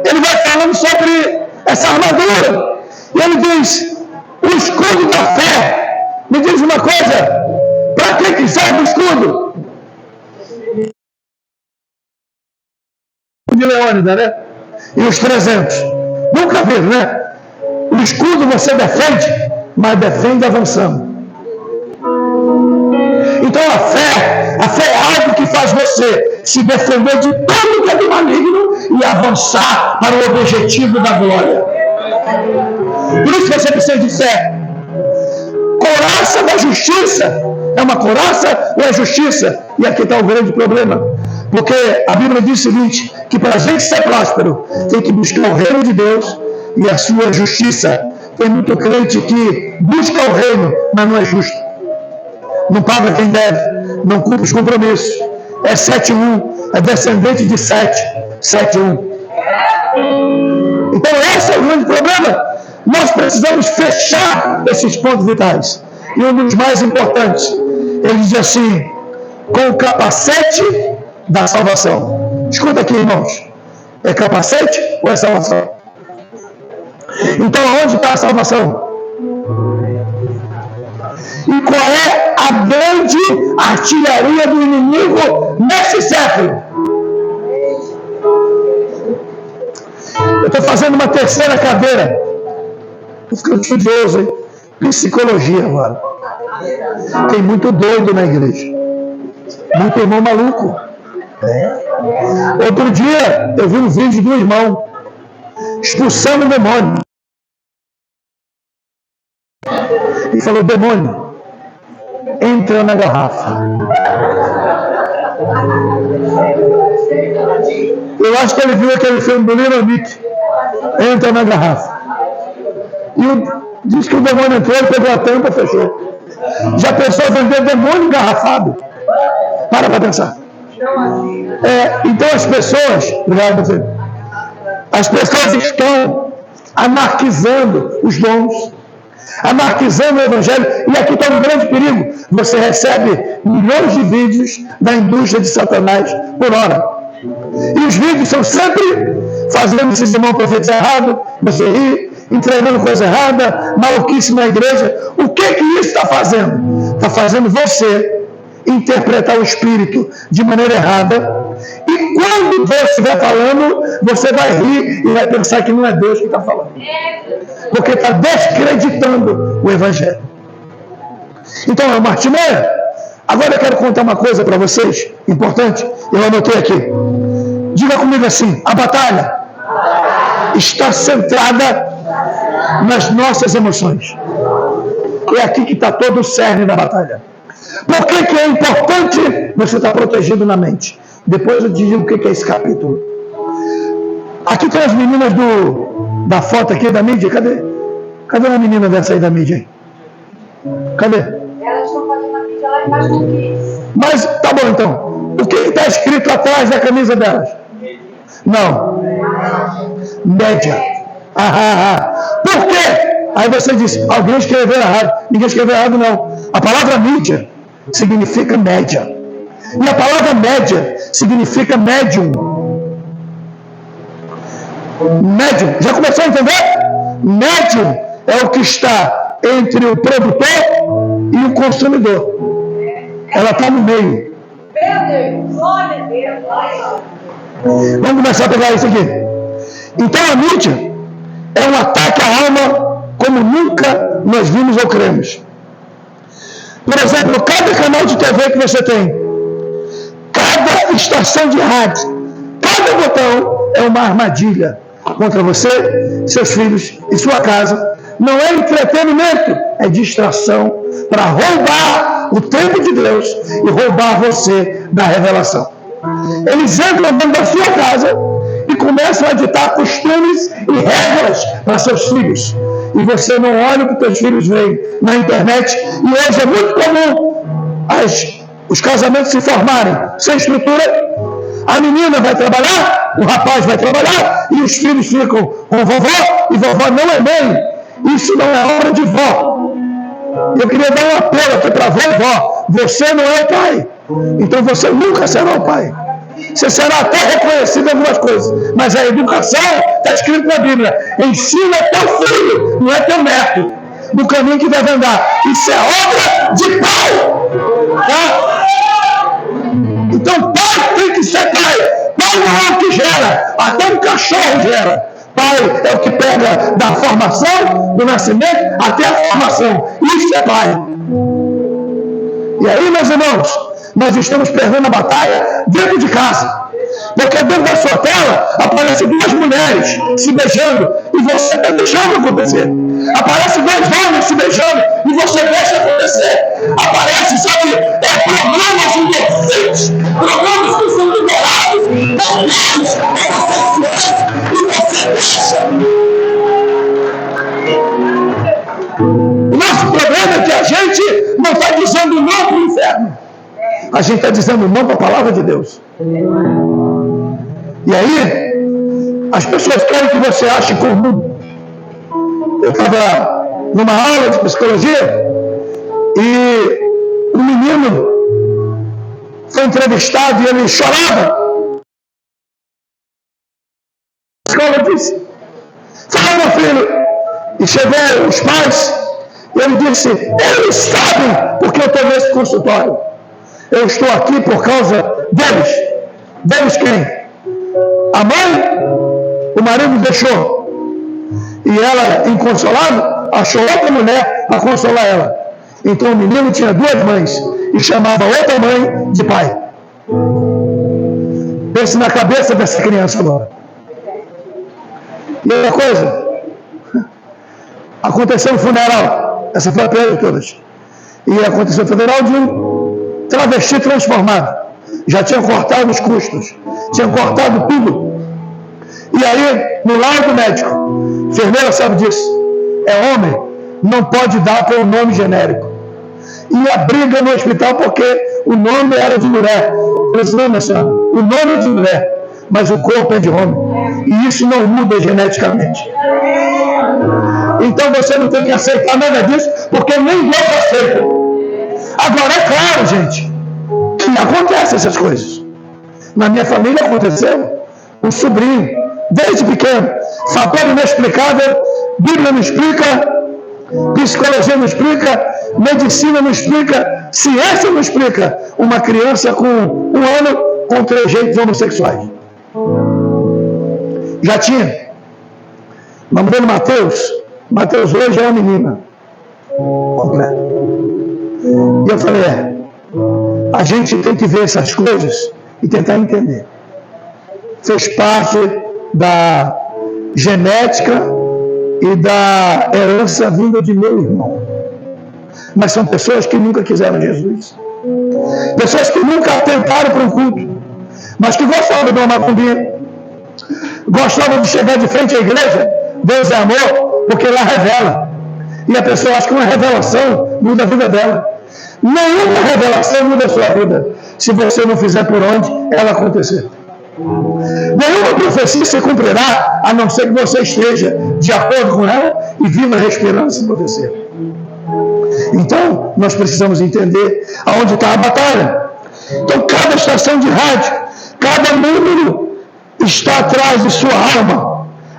ele vai falando sobre essa armadura. E ele diz, o escudo da fé. Me diz uma coisa, para que serve o escudo? De Leônidas, né? E os 300. Nunca viram, né? O escudo você defende, mas defende avançando. Então a fé é algo que faz você se defender de tudo que é do maligno e avançar para o objetivo da glória. Por isso você precisa de fé. Couraça da justiça. É uma couraça ou é justiça? E aqui está o grande problema. Porque a Bíblia diz o seguinte, que para a gente ser próspero, tem que buscar o reino de Deus e a sua justiça. Tem muito crente que busca o reino, mas não é justo. Não paga quem deve, não cumpre os compromissos. É 7-1, é descendente de 7-1. Então esse é o grande problema. Nós precisamos fechar esses pontos vitais. E um dos mais importantes, ele diz assim, com o capacete da salvação. Escuta aqui, irmãos. É capacete ou é salvação? Então, onde está a salvação? E qual é a grande artilharia do inimigo nesse século? Eu estou fazendo uma terceira cadeira. Estou ficando estudioso, hein? Psicologia agora. Tem muito doido na igreja. Muito irmão maluco. Outro dia eu vi um vídeo do irmão expulsando o demônio. E falou, demônio, entra na garrafa. Eu acho que ele viu aquele filme do Little Nick. Entra na garrafa. E diz que o demônio entrou, ele pegou a tampa e fechou. Já pensou em vender demônio engarrafado? Para pensar. Então as pessoas, as pessoas estão anarquizando os dons, anarquizando o evangelho, e aqui está um grande perigo. Você recebe milhões de vídeos da indústria de Satanás por hora. E os vídeos são sempre fazendo esses irmãos profetizar errado, você ri, entregando coisa errada, maluquice na igreja. O que isso está fazendo? Está fazendo você interpretar o Espírito de maneira errada, e quando Deus estiver falando, você vai rir e vai pensar que não é Deus que está falando, porque está descreditando o Evangelho. Então é uma artimanha. Agora eu quero contar uma coisa para vocês, importante, eu anotei aqui. Diga comigo assim, a batalha está centrada nas nossas emoções. É aqui que está todo o cerne da batalha. Por que é importante você estar protegido na mente? Depois eu digo o que é esse capítulo. Aqui tem as meninas da foto aqui da mídia. Cadê uma menina dessa aí da mídia aí? Cadê? Elas estão fazendo a mídia lá embaixo do Kids. Mas tá bom então. O que está escrito atrás da camisa delas? Não. Média. Por quê? Aí você diz, alguém escreveu errado. Ninguém escreveu errado, não. A palavra mídia significa média. E a palavra média significa médium. Médium. Já começou a entender? Médium é o que está entre o produtor e o consumidor. Ela está no meio. Meu Deus, glória a Deus. Vamos começar a pegar isso aqui. Então a mídia é um ataque à alma como nunca nós vimos ou cremos. Por exemplo, cada canal de TV que você tem, cada estação de rádio, cada botão é uma armadilha contra você, seus filhos e sua casa. Não é entretenimento, é distração para roubar o tempo de Deus e roubar você da revelação. Eles entram dentro da sua casa e começam a ditar costumes e regras para seus filhos. E você não olha o que teus filhos veem na internet. E hoje é muito comum os casamentos se formarem sem estrutura. A menina vai trabalhar, o rapaz vai trabalhar, e os filhos ficam com vovó, e vovó não é mãe. Isso não é obra de vó. Eu queria dar um apelo aqui para a avó e vó. Você não é o pai. Então você nunca será o pai. Você será até reconhecido em algumas coisas. Mas a educação está escrito na Bíblia. Ensina teu filho, não é teu neto, no caminho que deve andar. Isso é obra de pai. Tá? Então pai tem que ser pai. Pai não é o que gera. Até um cachorro gera. Pai é o que pega da formação, do nascimento, até a formação. Isso é pai. E aí, meus irmãos, nós estamos perdendo a batalha dentro de casa. Porque dentro da sua tela aparecem duas mulheres se beijando e você está deixando acontecer. Aparecem dois homens se beijando e você deixa acontecer. Aparece, sabe, programas indecentes, programas que são liberados, e você deixa. O nosso problema é que a gente não está dizendo não para o inferno. A gente está dizendo não para a palavra de Deus. E aí, as pessoas querem que você ache comum. Eu estava numa aula de psicologia e um menino foi entrevistado e ele chorava. A escola disse: fala, meu filho. E chegaram os pais e ele disse: eles sabem porque eu estou nesse consultório. Eu estou aqui por causa deles. Deles quem? A mãe, o marido deixou. E ela, inconsolável, achou outra mulher para consolar ela. Então o menino tinha duas mães e chamava outra mãe de pai. Pense na cabeça dessa criança agora. E outra coisa, aconteceu um funeral. Essa foi a pior de todas. E aconteceu o funeral de um travesti transformado. Já tinham cortado os custos, tinham cortado tudo. E aí, no laudo médico, a enfermeira sabe disso, é homem, não pode dar pelo nome genérico. E a briga no hospital porque o nome era de mulher. Eu disse: não, minha senhora, o nome é de mulher, mas o corpo é de homem. E isso não muda geneticamente. Então você não tem que aceitar nada disso, porque nem Deus aceita. Agora, é claro, gente, que acontecem essas coisas. Na minha família aconteceu. Um sobrinho, desde pequeno, fator inexplicável, Bíblia não explica, psicologia não explica, medicina não explica, ciência não explica. Uma criança com 1 ano com 3 jeitos homossexuais. Já tinha. Nome dele Mateus. Mateus hoje é uma menina. E eu falei: a gente tem que ver essas coisas e tentar entender. Fez parte da genética e da herança vinda de meu irmão. Mas são pessoas que nunca quiseram Jesus. Pessoas que nunca atentaram para um culto, mas que gostavam de uma macumbinha. Gostavam de chegar de frente à igreja. Deus é amor, porque lá revela. E a pessoa acha que uma revelação muda a vida dela. Nenhuma revelação muda a sua vida, se você não fizer por onde ela acontecer. Nenhuma profecia se cumprirá, a não ser que você esteja de acordo com ela e viva respirando essa profecia. Então, nós precisamos entender aonde está a batalha. Então, cada estação de rádio, cada número está atrás de sua alma.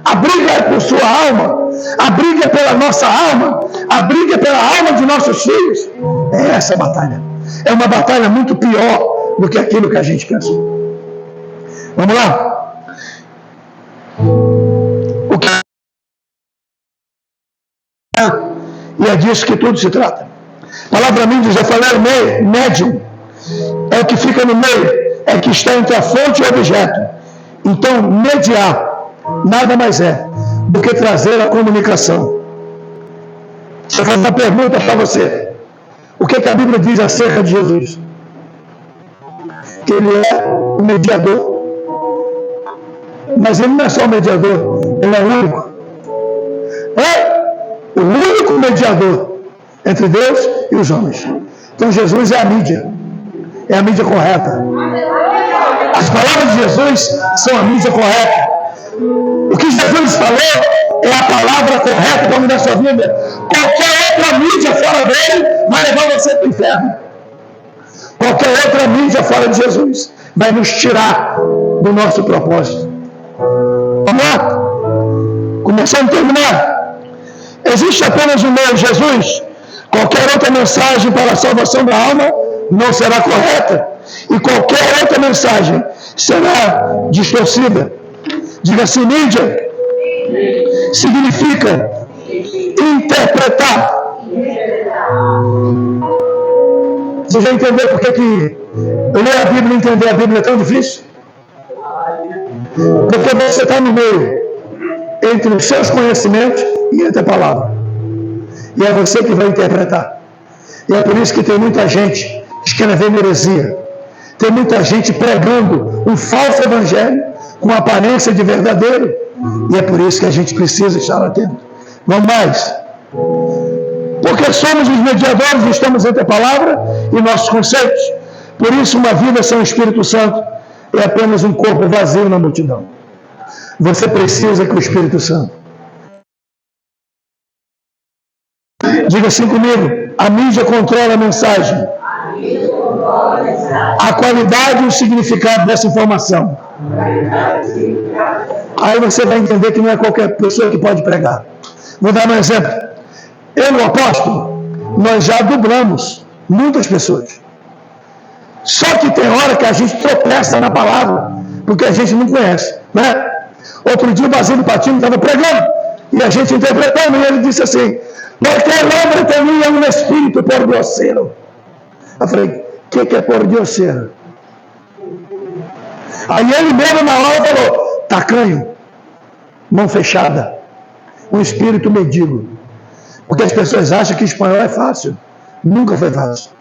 A briga é por sua alma, a briga é pela nossa alma, a briga é pela alma de nossos filhos. É essa a batalha. É uma batalha muito pior do que aquilo que a gente pensou. Vamos lá? O que e é disso que tudo se trata. A palavra mídia, já falei, médium é o que fica no meio, é que está entre a fonte e o objeto. Então, mediar nada mais é do que trazer a comunicação. Deixa eu fazer uma pergunta para você. O que a Bíblia diz acerca de Jesus? Que ele é o mediador. Mas ele não é só o mediador, ele é o único. É o único mediador entre Deus e os homens. Então Jesus é a mídia correta. As palavras de Jesus são a mídia correta. O que Jesus falou é a palavra correta para mudar a sua vida. Qualquer outra mídia fora dele vai levar você para o inferno. Qualquer outra mídia fora de Jesus vai nos tirar do nosso propósito. Vamos lá? Começando a terminar. Existe apenas um meio, Jesus. Qualquer outra mensagem para a salvação da alma não será correta. E qualquer outra mensagem será distorcida. Diga assim, mídia significa interpretar. Você já entendeu por que ler a Bíblia e entender a Bíblia é tão difícil? Porque você está no meio entre os seus conhecimentos e entre a palavra. E é você que vai interpretar. E é por isso que tem muita gente escrevendo heresia. Tem muita gente pregando um falso evangelho com aparência de verdadeiro. E é por isso que a gente precisa estar atento. Vamos mais. Porque somos os mediadores e estamos entre a palavra e nossos conceitos. Por isso, uma vida sem o Espírito Santo é apenas um corpo vazio na multidão. Você precisa que o Espírito Santo. Diga assim comigo: a mídia controla a mensagem, a qualidade e o significado dessa informação. Aí você vai entender que não é qualquer pessoa que pode pregar. Vou dar um exemplo. Eu, o apóstolo, nós já dublamos muitas pessoas. Só que tem hora que a gente tropeça na palavra, porque a gente não conhece, né? Outro dia o Basílio Patino estava pregando, e a gente interpretando, e ele disse assim: porque el hombre tenía un espírito por diosero. Eu falei: o que é por diosero? Aí ele mesmo na hora falou: tacanho, mão fechada, um espírito mendigo. Porque as pessoas acham que espanhol é fácil. Nunca foi fácil.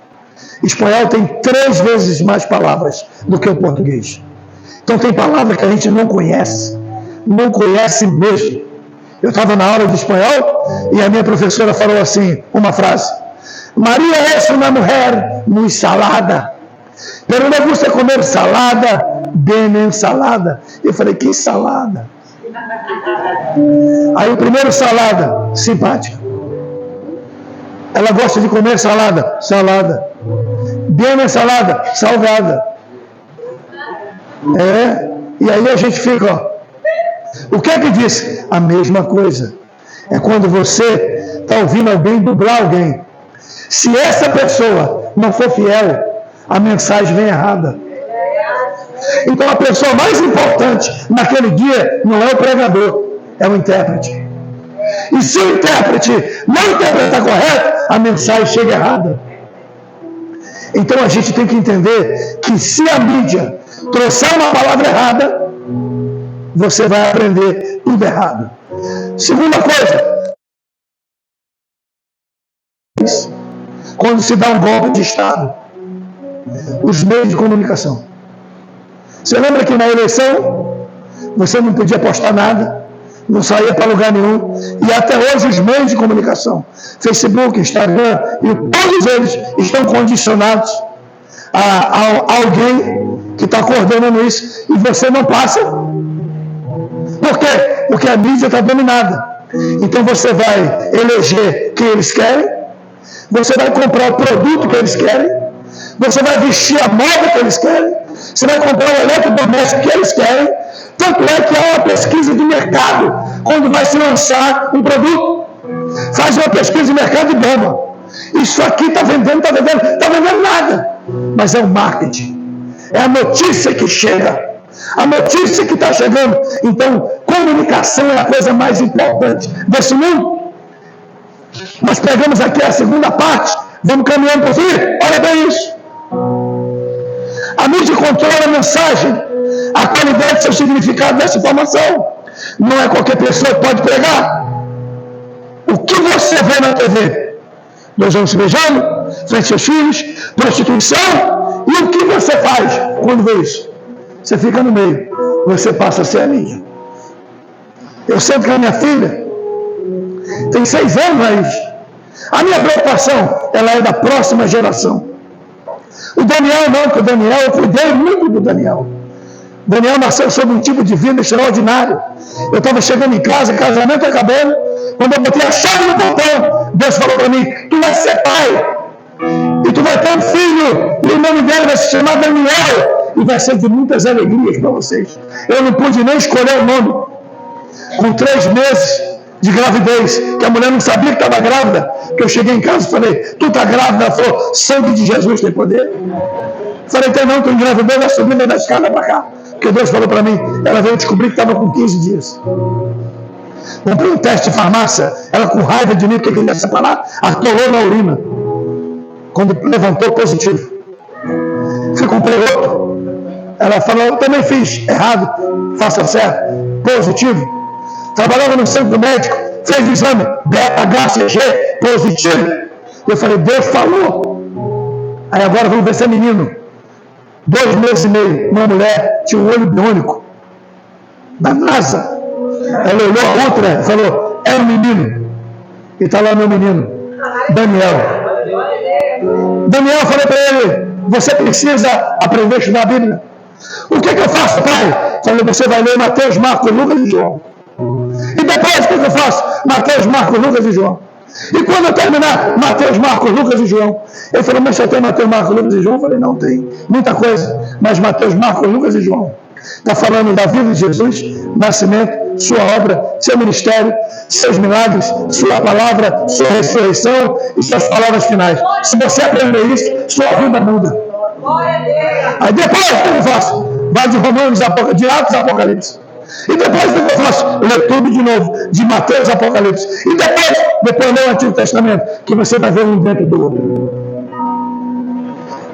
Espanhol tem 3 vezes mais palavras do que o português. Então tem palavras que a gente não conhece. Não conhece mesmo. Eu estava na aula de espanhol e a minha professora falou assim, uma frase: Maria é uma mulher muito salada, pero me gusta comer salada, bem ensalada. Eu falei: que salada? Aí o primeiro, salada, simpática. Ela gosta de comer salada, salada. Bem ensalada, salgada. E aí a gente fica, ó. O que é que diz? A mesma coisa. É quando você está ouvindo alguém dublar alguém. Se essa pessoa não for fiel, a mensagem vem errada. Então a pessoa mais importante naquele dia não é o pregador, é o intérprete. E se o intérprete não interpretar correto, a mensagem chega errada. Então a gente tem que entender que se a mídia trouxer uma palavra errada, você vai aprender tudo errado. Segunda coisa, quando se dá um golpe de Estado, os meios de comunicação. Você lembra que na eleição você não podia postar nada, não saía para lugar nenhum, e até hoje os meios de comunicação, Facebook, Instagram, e todos eles estão condicionados a alguém que está coordenando isso, e você não passa. Por quê? Porque a mídia está dominada. Então você vai eleger quem eles querem, você vai comprar o produto que eles querem, você vai vestir a moda que eles querem, você vai comprar o eletrodoméstico que eles querem. Tanto é que há uma pesquisa de mercado quando vai se lançar um produto. Faz uma pesquisa de mercado e bomba. Isso aqui está vendendo nada. Mas é o marketing. É a notícia que chega. A notícia que está chegando. Então, comunicação é a coisa mais importante desse mundo. Nós pegamos aqui a segunda parte. Vamos caminhando para o fim. Olha bem isso. A mídia controla a mensagem, a qualidade e seu significado dessa informação. Não é qualquer pessoa que pode pregar. O que você vê na TV? 2 homens se beijando, frente aos filhos, prostituição. E o que você faz quando vê isso? Você fica no meio. Você passa a ser a mídia. Eu sento com a minha filha, tem 6 anos, mas a minha preocupação, ela é da próxima geração. O Daniel não, porque o Daniel, eu cuidei muito do Daniel. Daniel nasceu sob um tipo de vida extraordinário. Eu estava chegando em casa, casamento acabando, quando eu botei a chave no portão, Deus falou para mim: tu vai ser pai, e tu vai ter um filho, e o nome dele vai se chamar Daniel, e vai ser de muitas alegrias para vocês. Eu não pude nem escolher o nome. Com 3 meses de gravidez, que a mulher não sabia que estava grávida, que eu cheguei em casa e falei: tu está grávida? Ela falou: sangue de Jesus tem poder. Falei: então não, estou engravidando, vai subindo da escada para cá. Porque Deus falou para mim, ela veio descobrir que estava com 15 dias. Comprei um teste de farmácia, ela com raiva de mim, porque queria separar, atolou na urina. Quando levantou, positivo. Fui comprei outro. Ela falou: eu também fiz errado, faça certo, positivo. Trabalhava no centro médico, fez o exame, HCG, positivo. Eu falei: Deus falou. Aí agora vamos ver se é menino. 2 meses e meio, uma mulher tinha um olho biônico, da NASA. Ela olhou a outra e falou: é um menino. E está lá meu menino, Daniel. Daniel, eu falei para ele: você precisa aprender a estudar a Bíblia. O que eu faço, pai? Falei: você vai ler Mateus, Marcos, Lucas e João. E depois o que eu faço? Mateus, Marcos, Lucas e João. E quando eu terminar Mateus, Marcos, Lucas e João, ele falou: mas só tem Mateus, Marcos, Lucas e João? Eu falei: não, tem muita coisa, mas Mateus, Marcos, Lucas e João. Está falando da vida de Jesus, nascimento, sua obra, seu ministério, seus milagres, sua palavra, sua ressurreição e suas palavras finais. Se você aprender isso, sua vida muda. Aí depois o que eu faço? Vai de Romanos, de Atos, Apocalipse. E depois o que eu faço? Lê tudo de novo, de Mateus, Apocalipse. E depois lê o Antigo Testamento, que você vai ver um dentro do outro.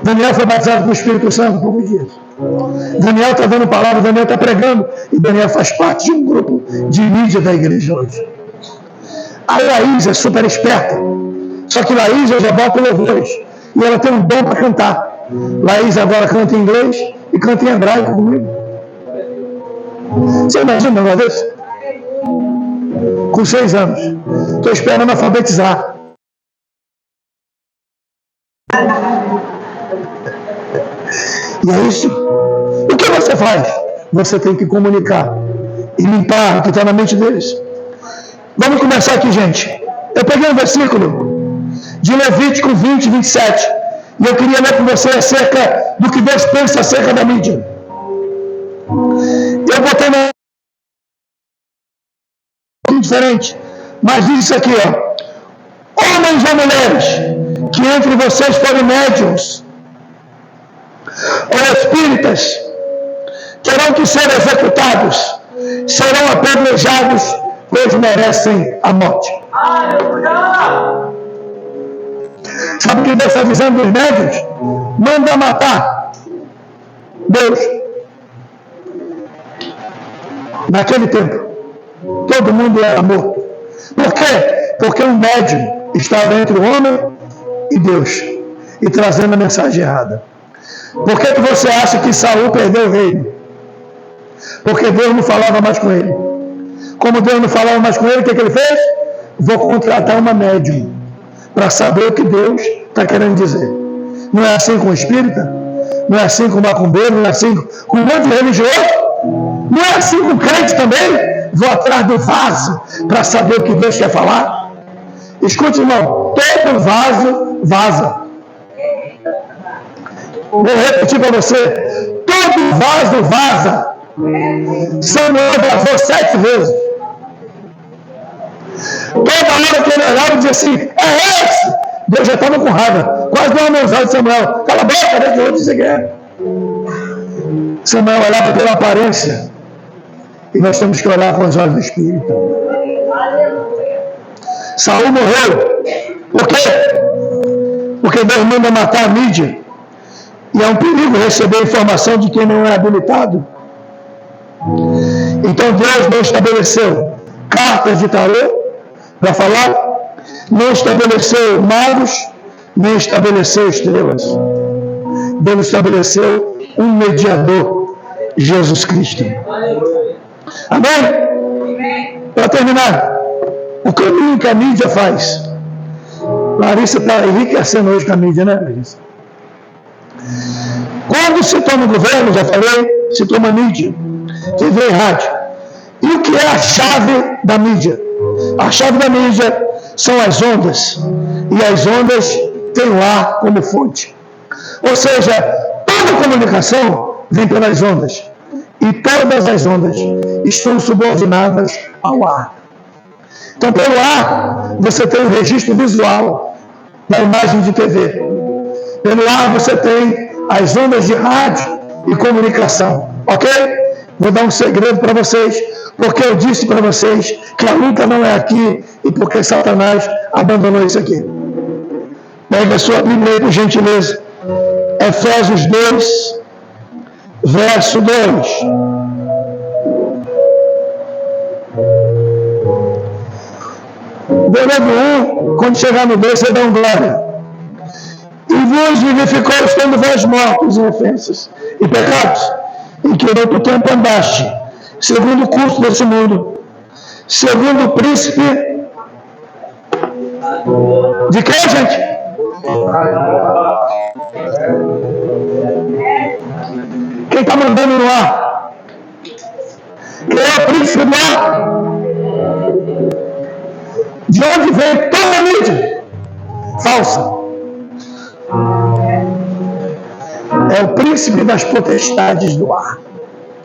Daniel foi batizado com o Espírito Santo há poucos dias. Daniel está dando palavra, Daniel está pregando, e Daniel faz parte de um grupo de mídia da igreja hoje. A Laís é super esperta, só que Laís já bota louvores, e ela tem um dom para cantar. Laís agora canta em inglês e canta em hebraico comigo. Você imagina um negócio desse? Com 6 anos. Estou esperando alfabetizar. E é isso. O que você faz? Você tem que comunicar e limpar o que está na mente deles. Vamos começar aqui, gente. Eu peguei um versículo de Levítico 20, 27. E eu queria ler com você acerca do que Deus pensa acerca da mídia. Eu botei um pouquinho diferente, mas diz isso aqui, ó: homens ou mulheres que entre vocês forem médiuns ou espíritas, terão que ser executados, serão apedrejados, pois merecem a morte. Sabe o que Deus está dizendo dos médiuns? Manda matar. Deus. Naquele tempo, todo mundo era morto. Por quê? Porque um médium estava entre o homem e Deus e trazendo a mensagem errada. Por que você acha que Saul perdeu o reino? Porque Deus não falava mais com ele. Como Deus não falava mais com ele, o que ele fez? Vou contratar uma médium para saber o que Deus está querendo dizer. Não é assim com o espírita? Não é assim com o macumbeiro? Não é assim com um monte de religioso? Não é assim com o crente também? Vou atrás do vaso para saber o que Deus quer falar? Escute, irmão, todo vaso vaza. Vou repetir para você: todo vaso vaza. Samuel vazou 7 vezes. Toda hora que ele olhava e dizia assim: é esse! Deus já estava com raiva. Quase deu uma mensagem de Samuel: cala a boca, deixa eu dizer que é. Samuel olhava pela aparência. E nós temos que olhar com os olhos do Espírito. Saul morreu. Por quê? Porque Deus manda matar a mídia. E é um perigo receber informação de quem não é habilitado. Então Deus não estabeleceu cartas de tarô para falar, não estabeleceu magos, nem estabeleceu estrelas. Deus estabeleceu um mediador, Jesus Cristo. Amém? Para terminar, o caminho que a mídia faz. Larissa está enriquecendo hoje com a mídia, né, Larissa? Quando se toma o governo, já falei, citou uma mídia, TV e rádio. E o que é a chave da mídia? A chave da mídia são as ondas. E as ondas têm o ar como fonte. Ou seja, toda comunicação vem pelas ondas. E todas as ondas estão subordinadas ao ar. Então, pelo ar, você tem o registro visual da imagem de TV. Pelo ar, você tem as ondas de rádio e comunicação. Ok? Vou dar um segredo para vocês, porque eu disse para vocês que a luta não é aqui e porque Satanás abandonou isso aqui. Pega a sua Bíblia aí, por gentileza. Efésios 2, verso 2. Verendo 1, quando chegar no 2, você dá um glória. E vos vivificou estando vós mortos em ofensas e pecados, em que no outro tempo andaste, segundo o curso desse mundo, segundo o príncipe de quem, gente? Quem está mandando no ar? Quem é o príncipe do ar? De onde vem toda a mídia falsa? É o príncipe das potestades do ar.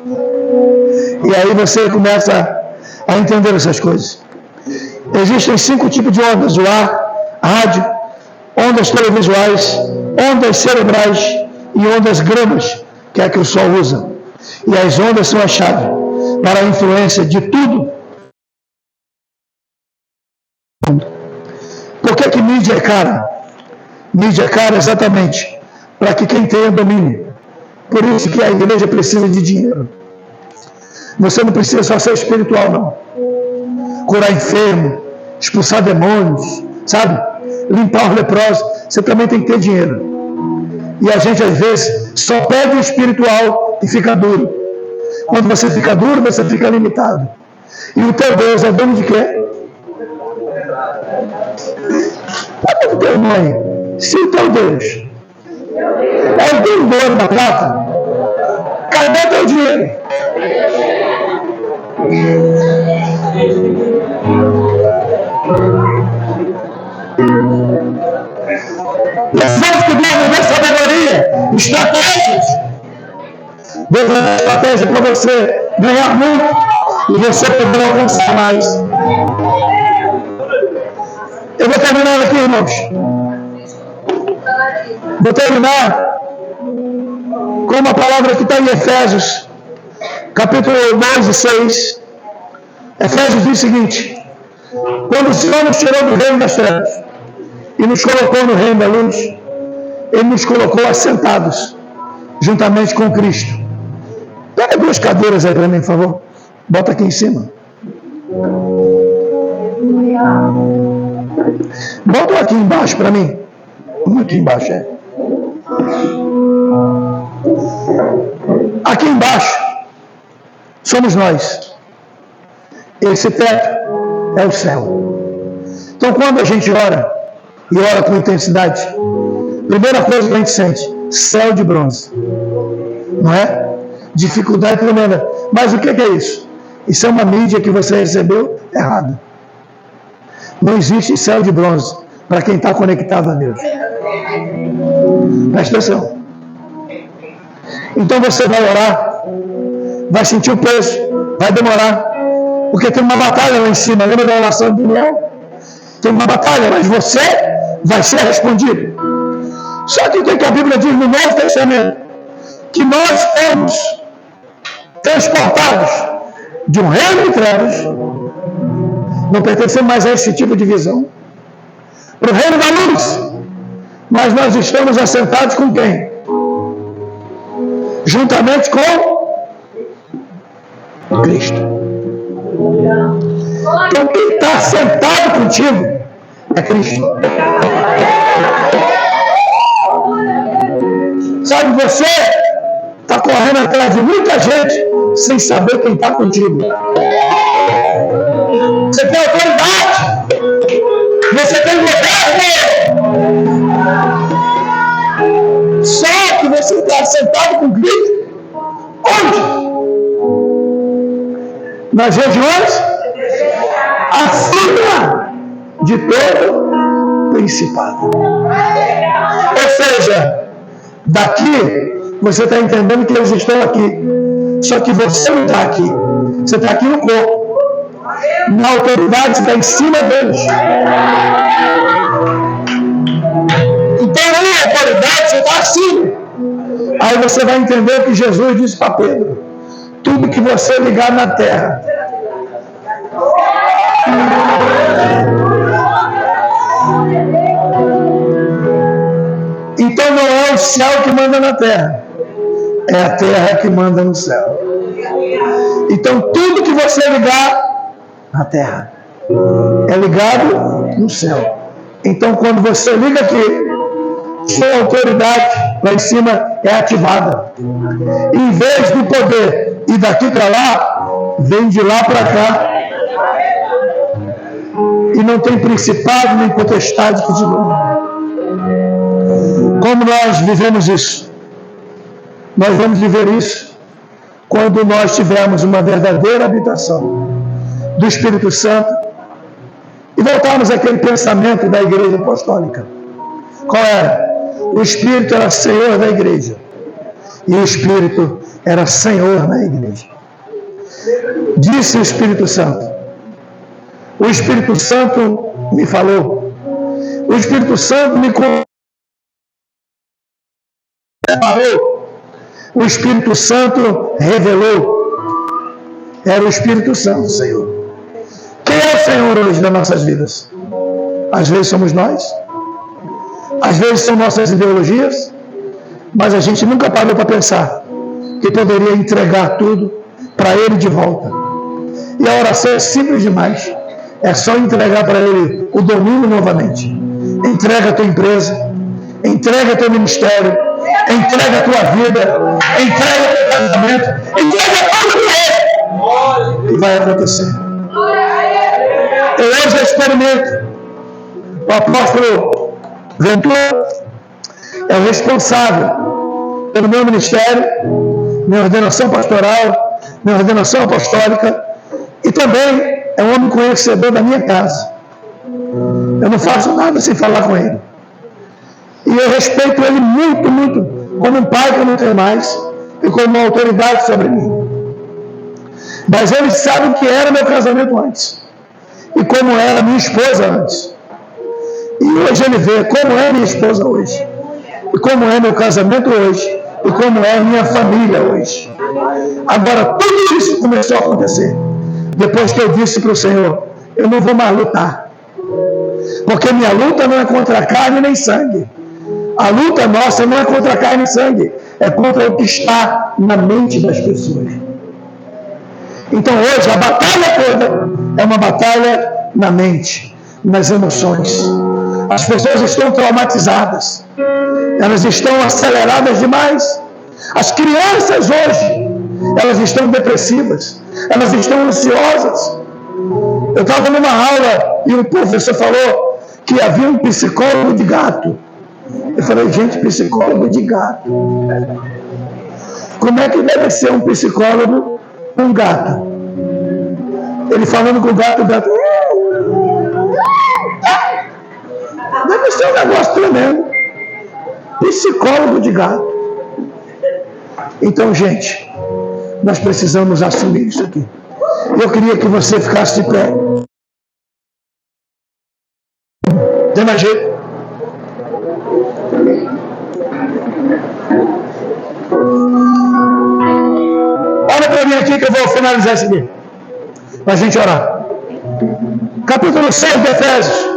E aí você começa a entender essas coisas. Existem 5 tipos de ondas: o ar, rádio, ondas televisuais, ondas cerebrais e ondas gramas, que é a que o Sol usa. E as ondas são a chave para a influência de tudo. Por que mídia é cara? Mídia é cara exatamente para que quem tenha domínio. Por isso que a igreja precisa de dinheiro. Você não precisa só ser espiritual, não. Curar enfermo, expulsar demônios, sabe? Limpar os leprosos. Você também tem que ter dinheiro. E a gente, às vezes, só pega o espiritual e fica duro. Quando você fica duro, você fica limitado. E o teu Deus é dono de quê? Olha o teu mãe. Se o teu Deus é o dono do ouro da prata, cadê teu dinheiro? Precisamos que Deus nos dê sabedoria, estratégias. Deus vai dar estratégia para você ganhar muito e você poder alcançar mais. Eu vou terminar aqui, irmãos. Vou terminar com uma palavra que está em Efésios, capítulo 2 e 6. Efésios diz o seguinte: quando o Senhor nos tirou do reino das trevas e nos colocou no reino da luz, Ele nos colocou assentados juntamente com Cristo. Pega 2 cadeiras aí para mim, por favor. Bota aqui em cima. Bota aqui embaixo para mim. Aqui embaixo, é. Aqui embaixo somos nós. Esse teto é o céu. Então, quando a gente ora, e ora com intensidade, primeira coisa que a gente sente: céu de bronze. Não é? Dificuldade tremenda. Mas o que é isso? Isso é uma mídia que você recebeu errado. Não existe céu de bronze para quem está conectado a Deus. Presta atenção. Então você vai orar, vai sentir o peso, vai demorar, porque tem uma batalha lá em cima. Lembra da oração de Daniel? Tem uma batalha, mas você vai ser respondido. Só que o que a Bíblia diz no Novo Testamento? Que nós fomos transportados de um reino de trevas, não pertencemos mais a esse tipo de visão, para o reino da luz. Mas nós estamos assentados com quem? Juntamente com Cristo. Então quem está sentado contigo é Cristo. Sabe, você está correndo atrás de muita gente sem saber quem está contigo. Você tem autoridade. Você tem governo. Só que você está sentado com Cristo. Onde? Nas regiões acima de todo principado. Ou seja, daqui você está entendendo que eles estão aqui. Só que você não está aqui. Você está aqui no corpo. Na autoridade, você está em cima deles. Então, na autoridade, você está acima. Aí você vai entender o que Jesus disse para Pedro. Tudo que você ligar na terra. Então não é o céu que manda na terra. É a terra que manda no céu. Então tudo que você ligar na terra é ligado no céu. Então quando você liga aqui, sua autoridade lá em cima é ativada. Em vez do poder ir daqui para lá, vem de lá para cá. E não tem principado nem potestade que te domine. Como nós vivemos isso? Nós vamos viver isso quando nós tivermos uma verdadeira habitação do Espírito Santo e voltarmos àquele pensamento da igreja apostólica. Qual era? O Espírito era Senhor da igreja e o Espírito era Senhor na igreja. Disse o Espírito Santo. O Espírito Santo me falou. O Espírito Santo me preparou. O Espírito Santo revelou. Era o Espírito Santo, Senhor. Quem é o Senhor hoje das nossas vidas? Às vezes somos nós. Às vezes são nossas ideologias. Mas a gente nunca parou para pensar que poderia entregar tudo para Ele de volta. E a oração é simples demais. É só entregar para Ele o domínio novamente. Entrega a tua empresa, entrega teu ministério, entrega a tua vida, entrega o teu casamento, entrega tudo para Ele. E vai acontecer. Eu hoje experimento. O apóstolo Ventura é o responsável pelo meu ministério, minha ordenação pastoral, minha ordenação apostólica, e também é um homem conhecedor da minha casa. Eu não faço nada sem falar com ele. E eu respeito ele muito, muito, como um pai que eu não tenho mais, e como uma autoridade sobre mim. Mas ele sabe o que era meu casamento antes, e como era minha esposa antes. E hoje ele vê como é minha esposa hoje, e como é meu casamento hoje, e como é minha família hoje. Agora, tudo isso começou a acontecer depois que eu disse para o Senhor: eu não vou mais lutar, porque minha luta não é contra carne nem sangue. A luta nossa não é contra carne e sangue, é contra o que está na mente das pessoas. Então hoje a batalha toda é uma batalha na mente, nas emoções. As pessoas estão traumatizadas, elas estão aceleradas demais. As crianças hoje, elas estão depressivas, elas estão ansiosas. Eu estava numa aula e o professor falou que havia um psicólogo de gato. Eu falei: gente, psicólogo de gato? Como é que deve ser um psicólogo com um gato? Ele falando com o gato, deve ser um negócio tremendo. Psicólogo de gato. Então, gente, nós precisamos assumir isso aqui. Eu queria que você ficasse de pé. Tem mais jeito? Olha para mim aqui que eu vou finalizar isso aqui, para a gente orar. Capítulo 6 de Efésios.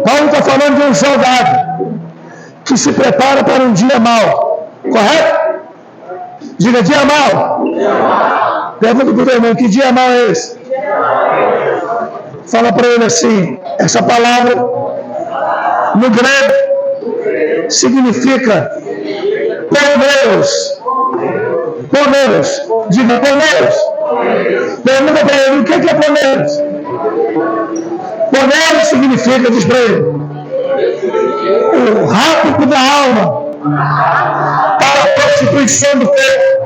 Paulo está falando de um soldado que se prepara para um dia mau. Correto? Diga: dia mau. Pergunta para o teu irmão: que dia mau é esse? Fala para ele assim: essa palavra no grego significa pomeiros. Pomeiros. Diga: pomeiros. Pergunta para ele: o que é pomeiros? Pomeiros significa, diz para ele, o rápido da alma para a prostituição do corpo.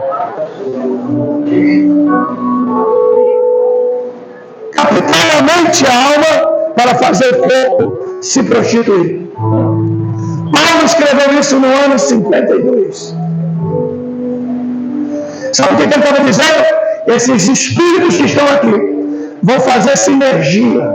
Captar a mente e a alma para fazer o corpo se prostituir. Paulo escreveu isso no ano 52. Sabe o que ele estava dizendo? Esses espíritos que estão aqui vão fazer sinergia,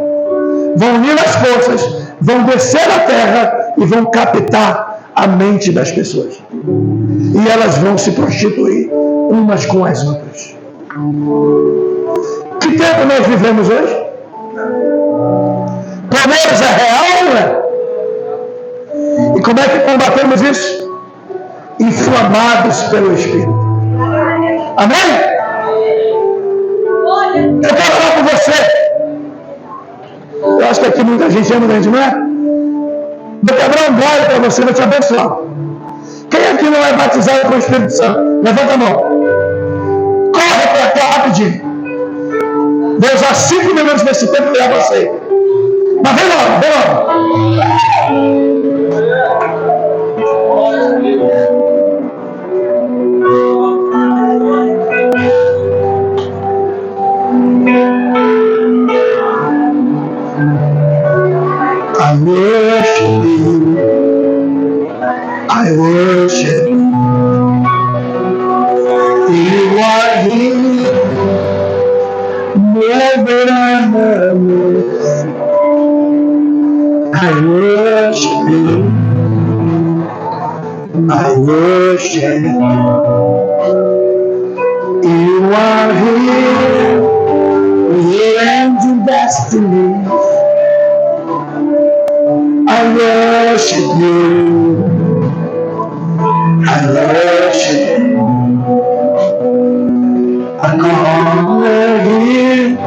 vão unir as forças, vão descer à terra e vão captar a mente das pessoas. E elas vão se prostituir umas com as outras. Que tempo nós vivemos hoje? Palmeiras é real, não é? E como é que combatemos isso? Inflamados pelo Espírito. Amém? Eu quero falar com você. Eu acho que aqui muita gente ama grande, não é? Vou quebrar um galho para você, vou te abençoar. Quem aqui não é batizado com o Espírito Santo? Levanta a mão. Corre para cá rapidinho. Vou usar 5 minutos desse tempo para você. Mas vem logo, vem logo. I worship you. I worship you. You are here. Never underneath. I worship you. I worship you. You are here. You end your destiny. I worship you. I worship you. I come here,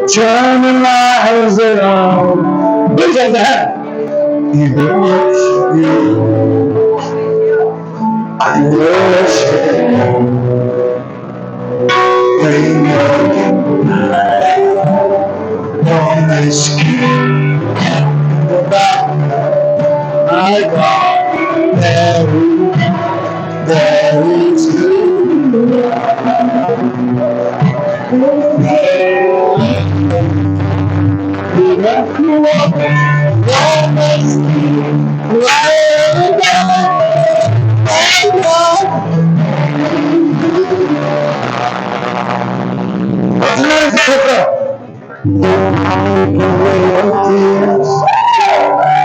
turning lives around. Look at that. I worship you. I worship you. Bring your life on the skin. My God, there is you.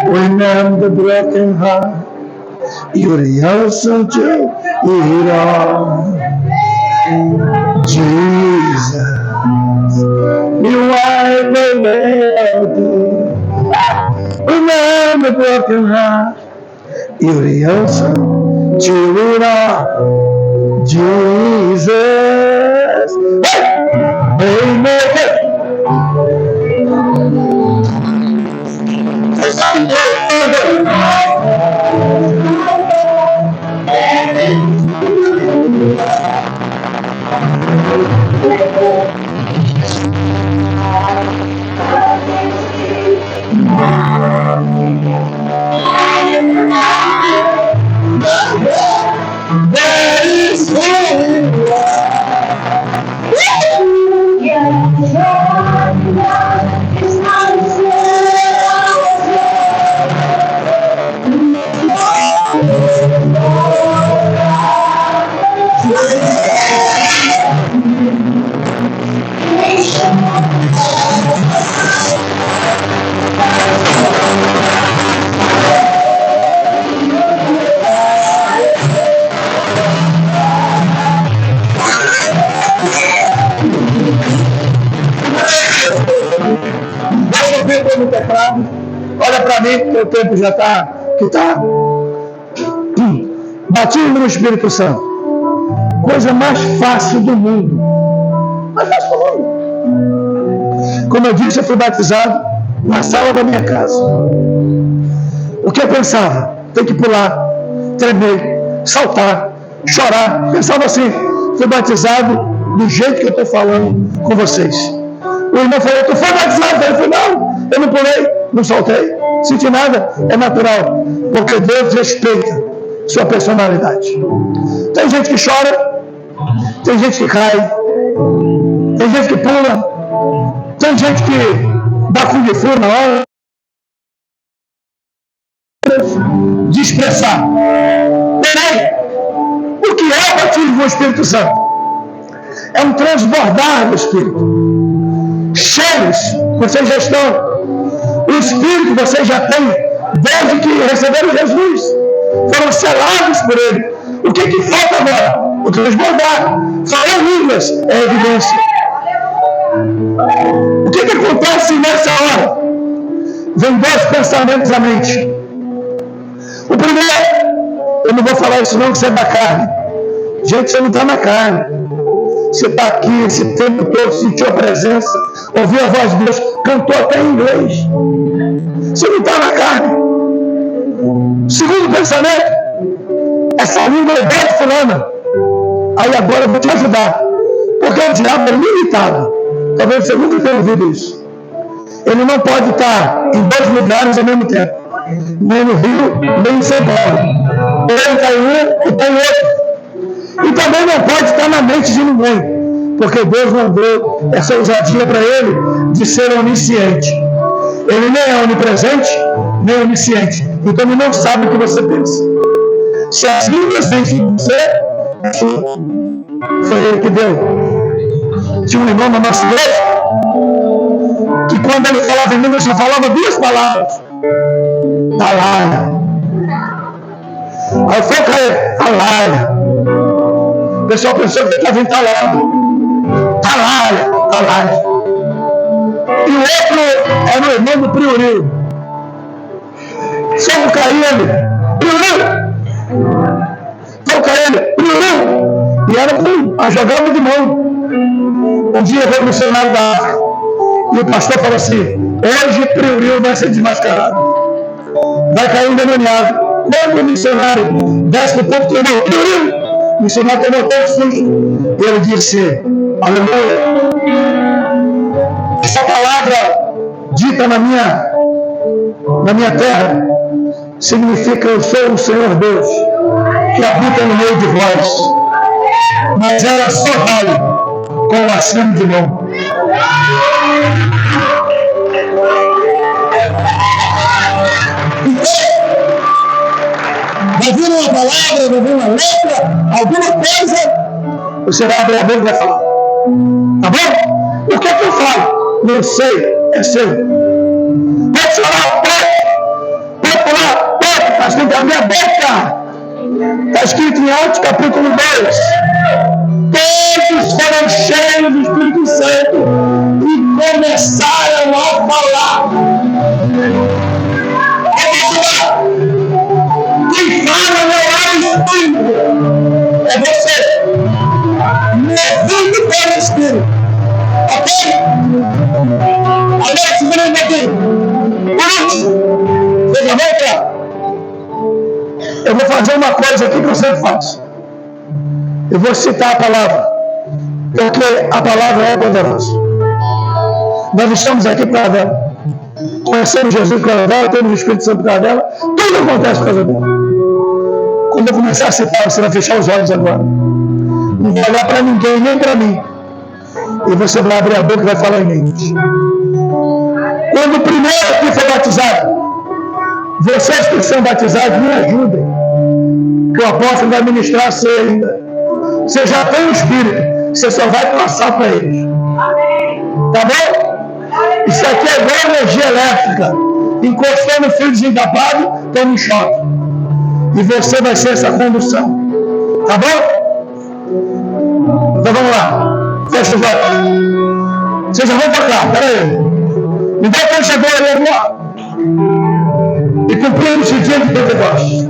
When I'm the broken heart, you're the answer to it all. Jesus, you are the melody. When I'm the broken heart, you're the answer to it all. Jesus, amen. No teclado, olha para mim, porque o tempo já está batido no Espírito Santo. Coisa mais fácil do mundo. Mais fácil do mundo. Como eu disse, eu fui batizado na sala da minha casa. O que eu pensava? Tem que pular, tremer, saltar, chorar. Pensava assim, fui batizado do jeito que eu estou falando com vocês. O irmão falou, tu foi batizado? Eu falei, não, eu não pulei, não saltei, senti nada, é natural, porque Deus respeita sua personalidade. Tem gente que chora, tem gente que cai, tem gente que pula, tem gente que dá Kung Fu na hora de expressar. Porém, o que é o batismo do Espírito Santo? É um transbordar do Espírito. Cheios, vocês já estão. O Espírito vocês já têm, desde que receberam Jesus. Foram selados por Ele. O que falta agora? O transbordar. Falar línguas é evidência. O que acontece nessa hora? Vem dois pensamentos à mente. O primeiro, eu não vou falar isso não, que você é da carne. Gente, você não está na carne. Você está aqui esse tempo todo, sentiu a presença, ouviu a voz de Deus, cantou até em inglês. Você não está na carne. Segundo pensamento, essa língua é bem fulana. Aí agora eu vou te ajudar. Porque o diabo é limitado. Talvez você nunca tenha ouvido isso. Ele não pode estar em dois lugares ao mesmo tempo. Nem no Rio, nem em São Paulo. Ele está em um e está em outro. E também não pode estar na mente de ninguém. Porque Deus não deu essa ousadia para ele de ser onisciente. Ele nem é onipresente, nem onisciente. Então ele não sabe o que você pensa. Se as línguas vêm de você, foi ele que deu. Tinha um irmão na nossa igreja que quando ele falava em línguas, só falava duas palavras. Talaia. Aí foi cair, talaia. O pessoal pensou que ele estava entalado. Talaia. E o outro era o irmão do Prioril. Só caindo. Prioril. Só caindo. Prioril. E era com a jogada de mão. Um dia veio o missionário da África. E o pastor falou assim: hoje o Prioril vai ser desmascarado. Vai cair endemoniado. Quando o missionário desce no ponto do Prioril, o missionário tomou todo susto. E ele disse: aleluia. Essa palavra dita na minha terra significa: eu sou o Senhor Deus que habita no meio de vós. Mas era só vale com o aceno de mão. Vai vir uma palavra, vai vir uma letra, alguma coisa, você vai abrir a boca e vai falar. Tá bom? O que é que eu falo? Não sei, é seu. Pode falar, pode falar, pode, mas tem que abrir a boca. Está escrito em Atos capítulo 2. Todos foram cheios do Espírito Santo e começaram a falar. Quem fala não é o Espírito, é você. Movido pelo Espírito. Ok? Agora, segurando aqui. Veja, volta. Eu vou fazer uma coisa aqui que eu sempre faço. Eu vou citar a palavra, porque a palavra é poderosa. Nós estamos aqui por causa dela. Conhecemos Jesus por causa dela, temos o Espírito Santo por causa dela. Tudo acontece por causa dela. Quando eu começar a citar, você vai fechar os olhos agora. Não vai olhar para ninguém, nem para mim. E você vai abrir a boca e vai falar em línguas. Quando o primeiro aqui foi batizado, vocês que são batizados, me ajudem. Que o apóstolo vai ministrar a ceia ainda. Você já tem o Espírito, você só vai passar para eles. Tá bom? Isso aqui é igual energia elétrica. Encostou no fio desencapado, toma um choque. E você vai ser essa condução. Tá bom? Então vamos lá. Fecha os olhos. Vocês já vão para cá, peraí. Me dá quando chegou ali agora. E cumprimos o dia de Pentecostes.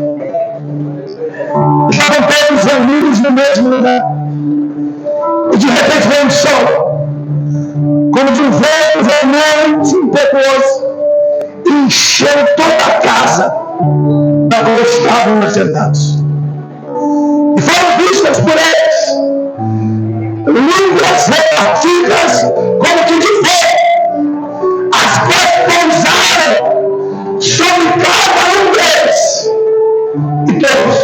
Estavam todos reunidos no mesmo lugar. E de repente veio um sol. Como de um vento veemente impetuoso. E encheu toda a casa da qual estavam assentados. E foram vistas por eles línguas repartidas como que de fogo, as quais pousaram sobre cada um deles. E todos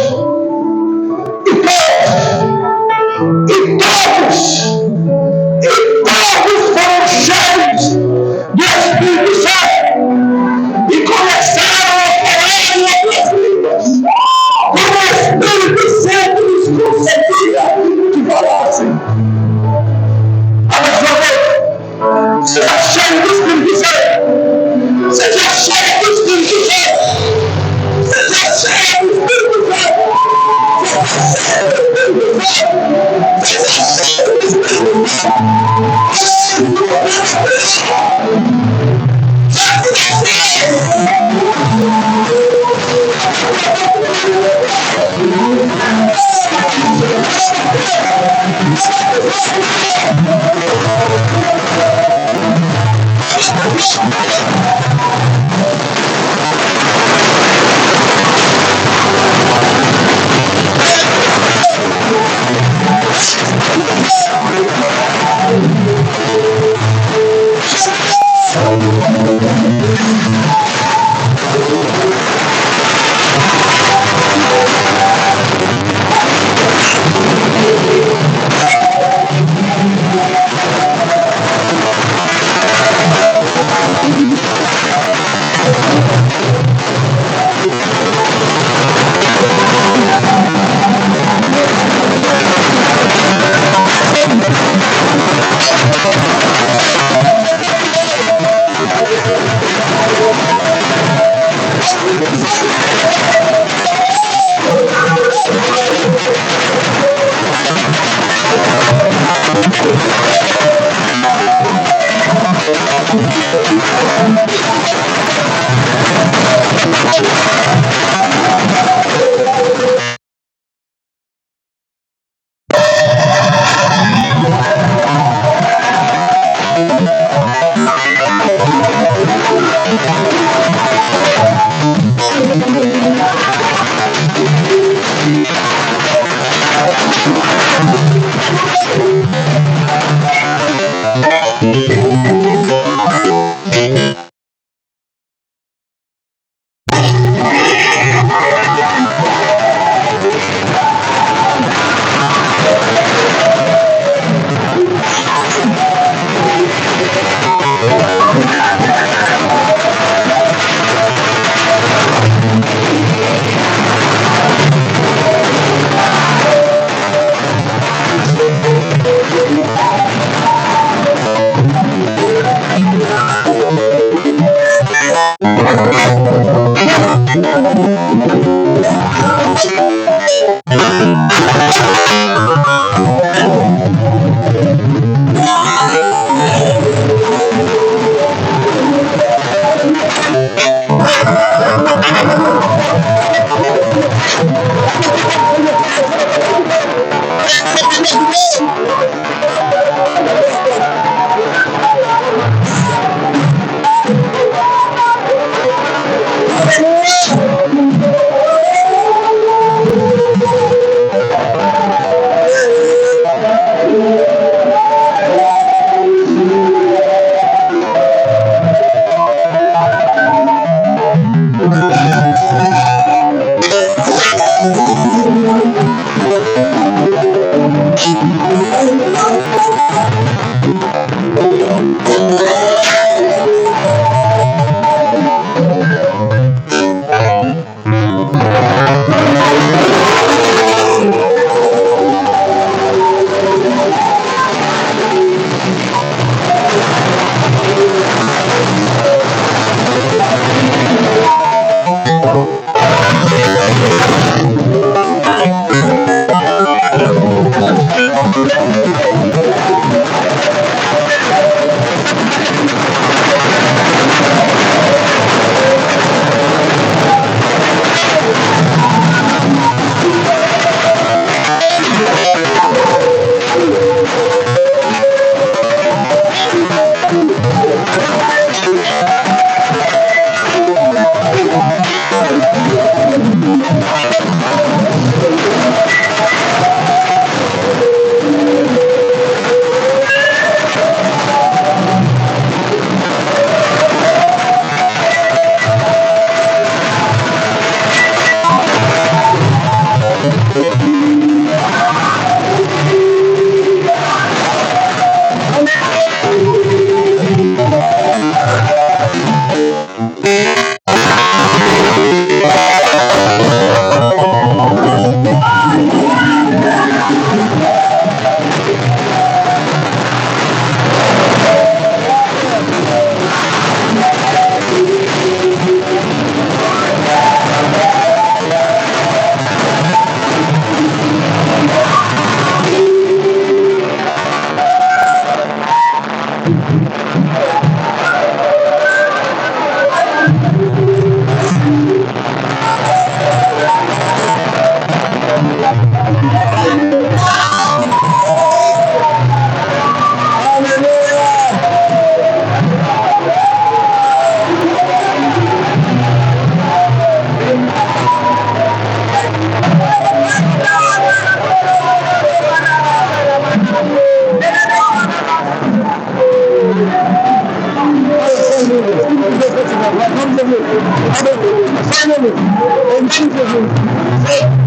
Em nome de Jesus.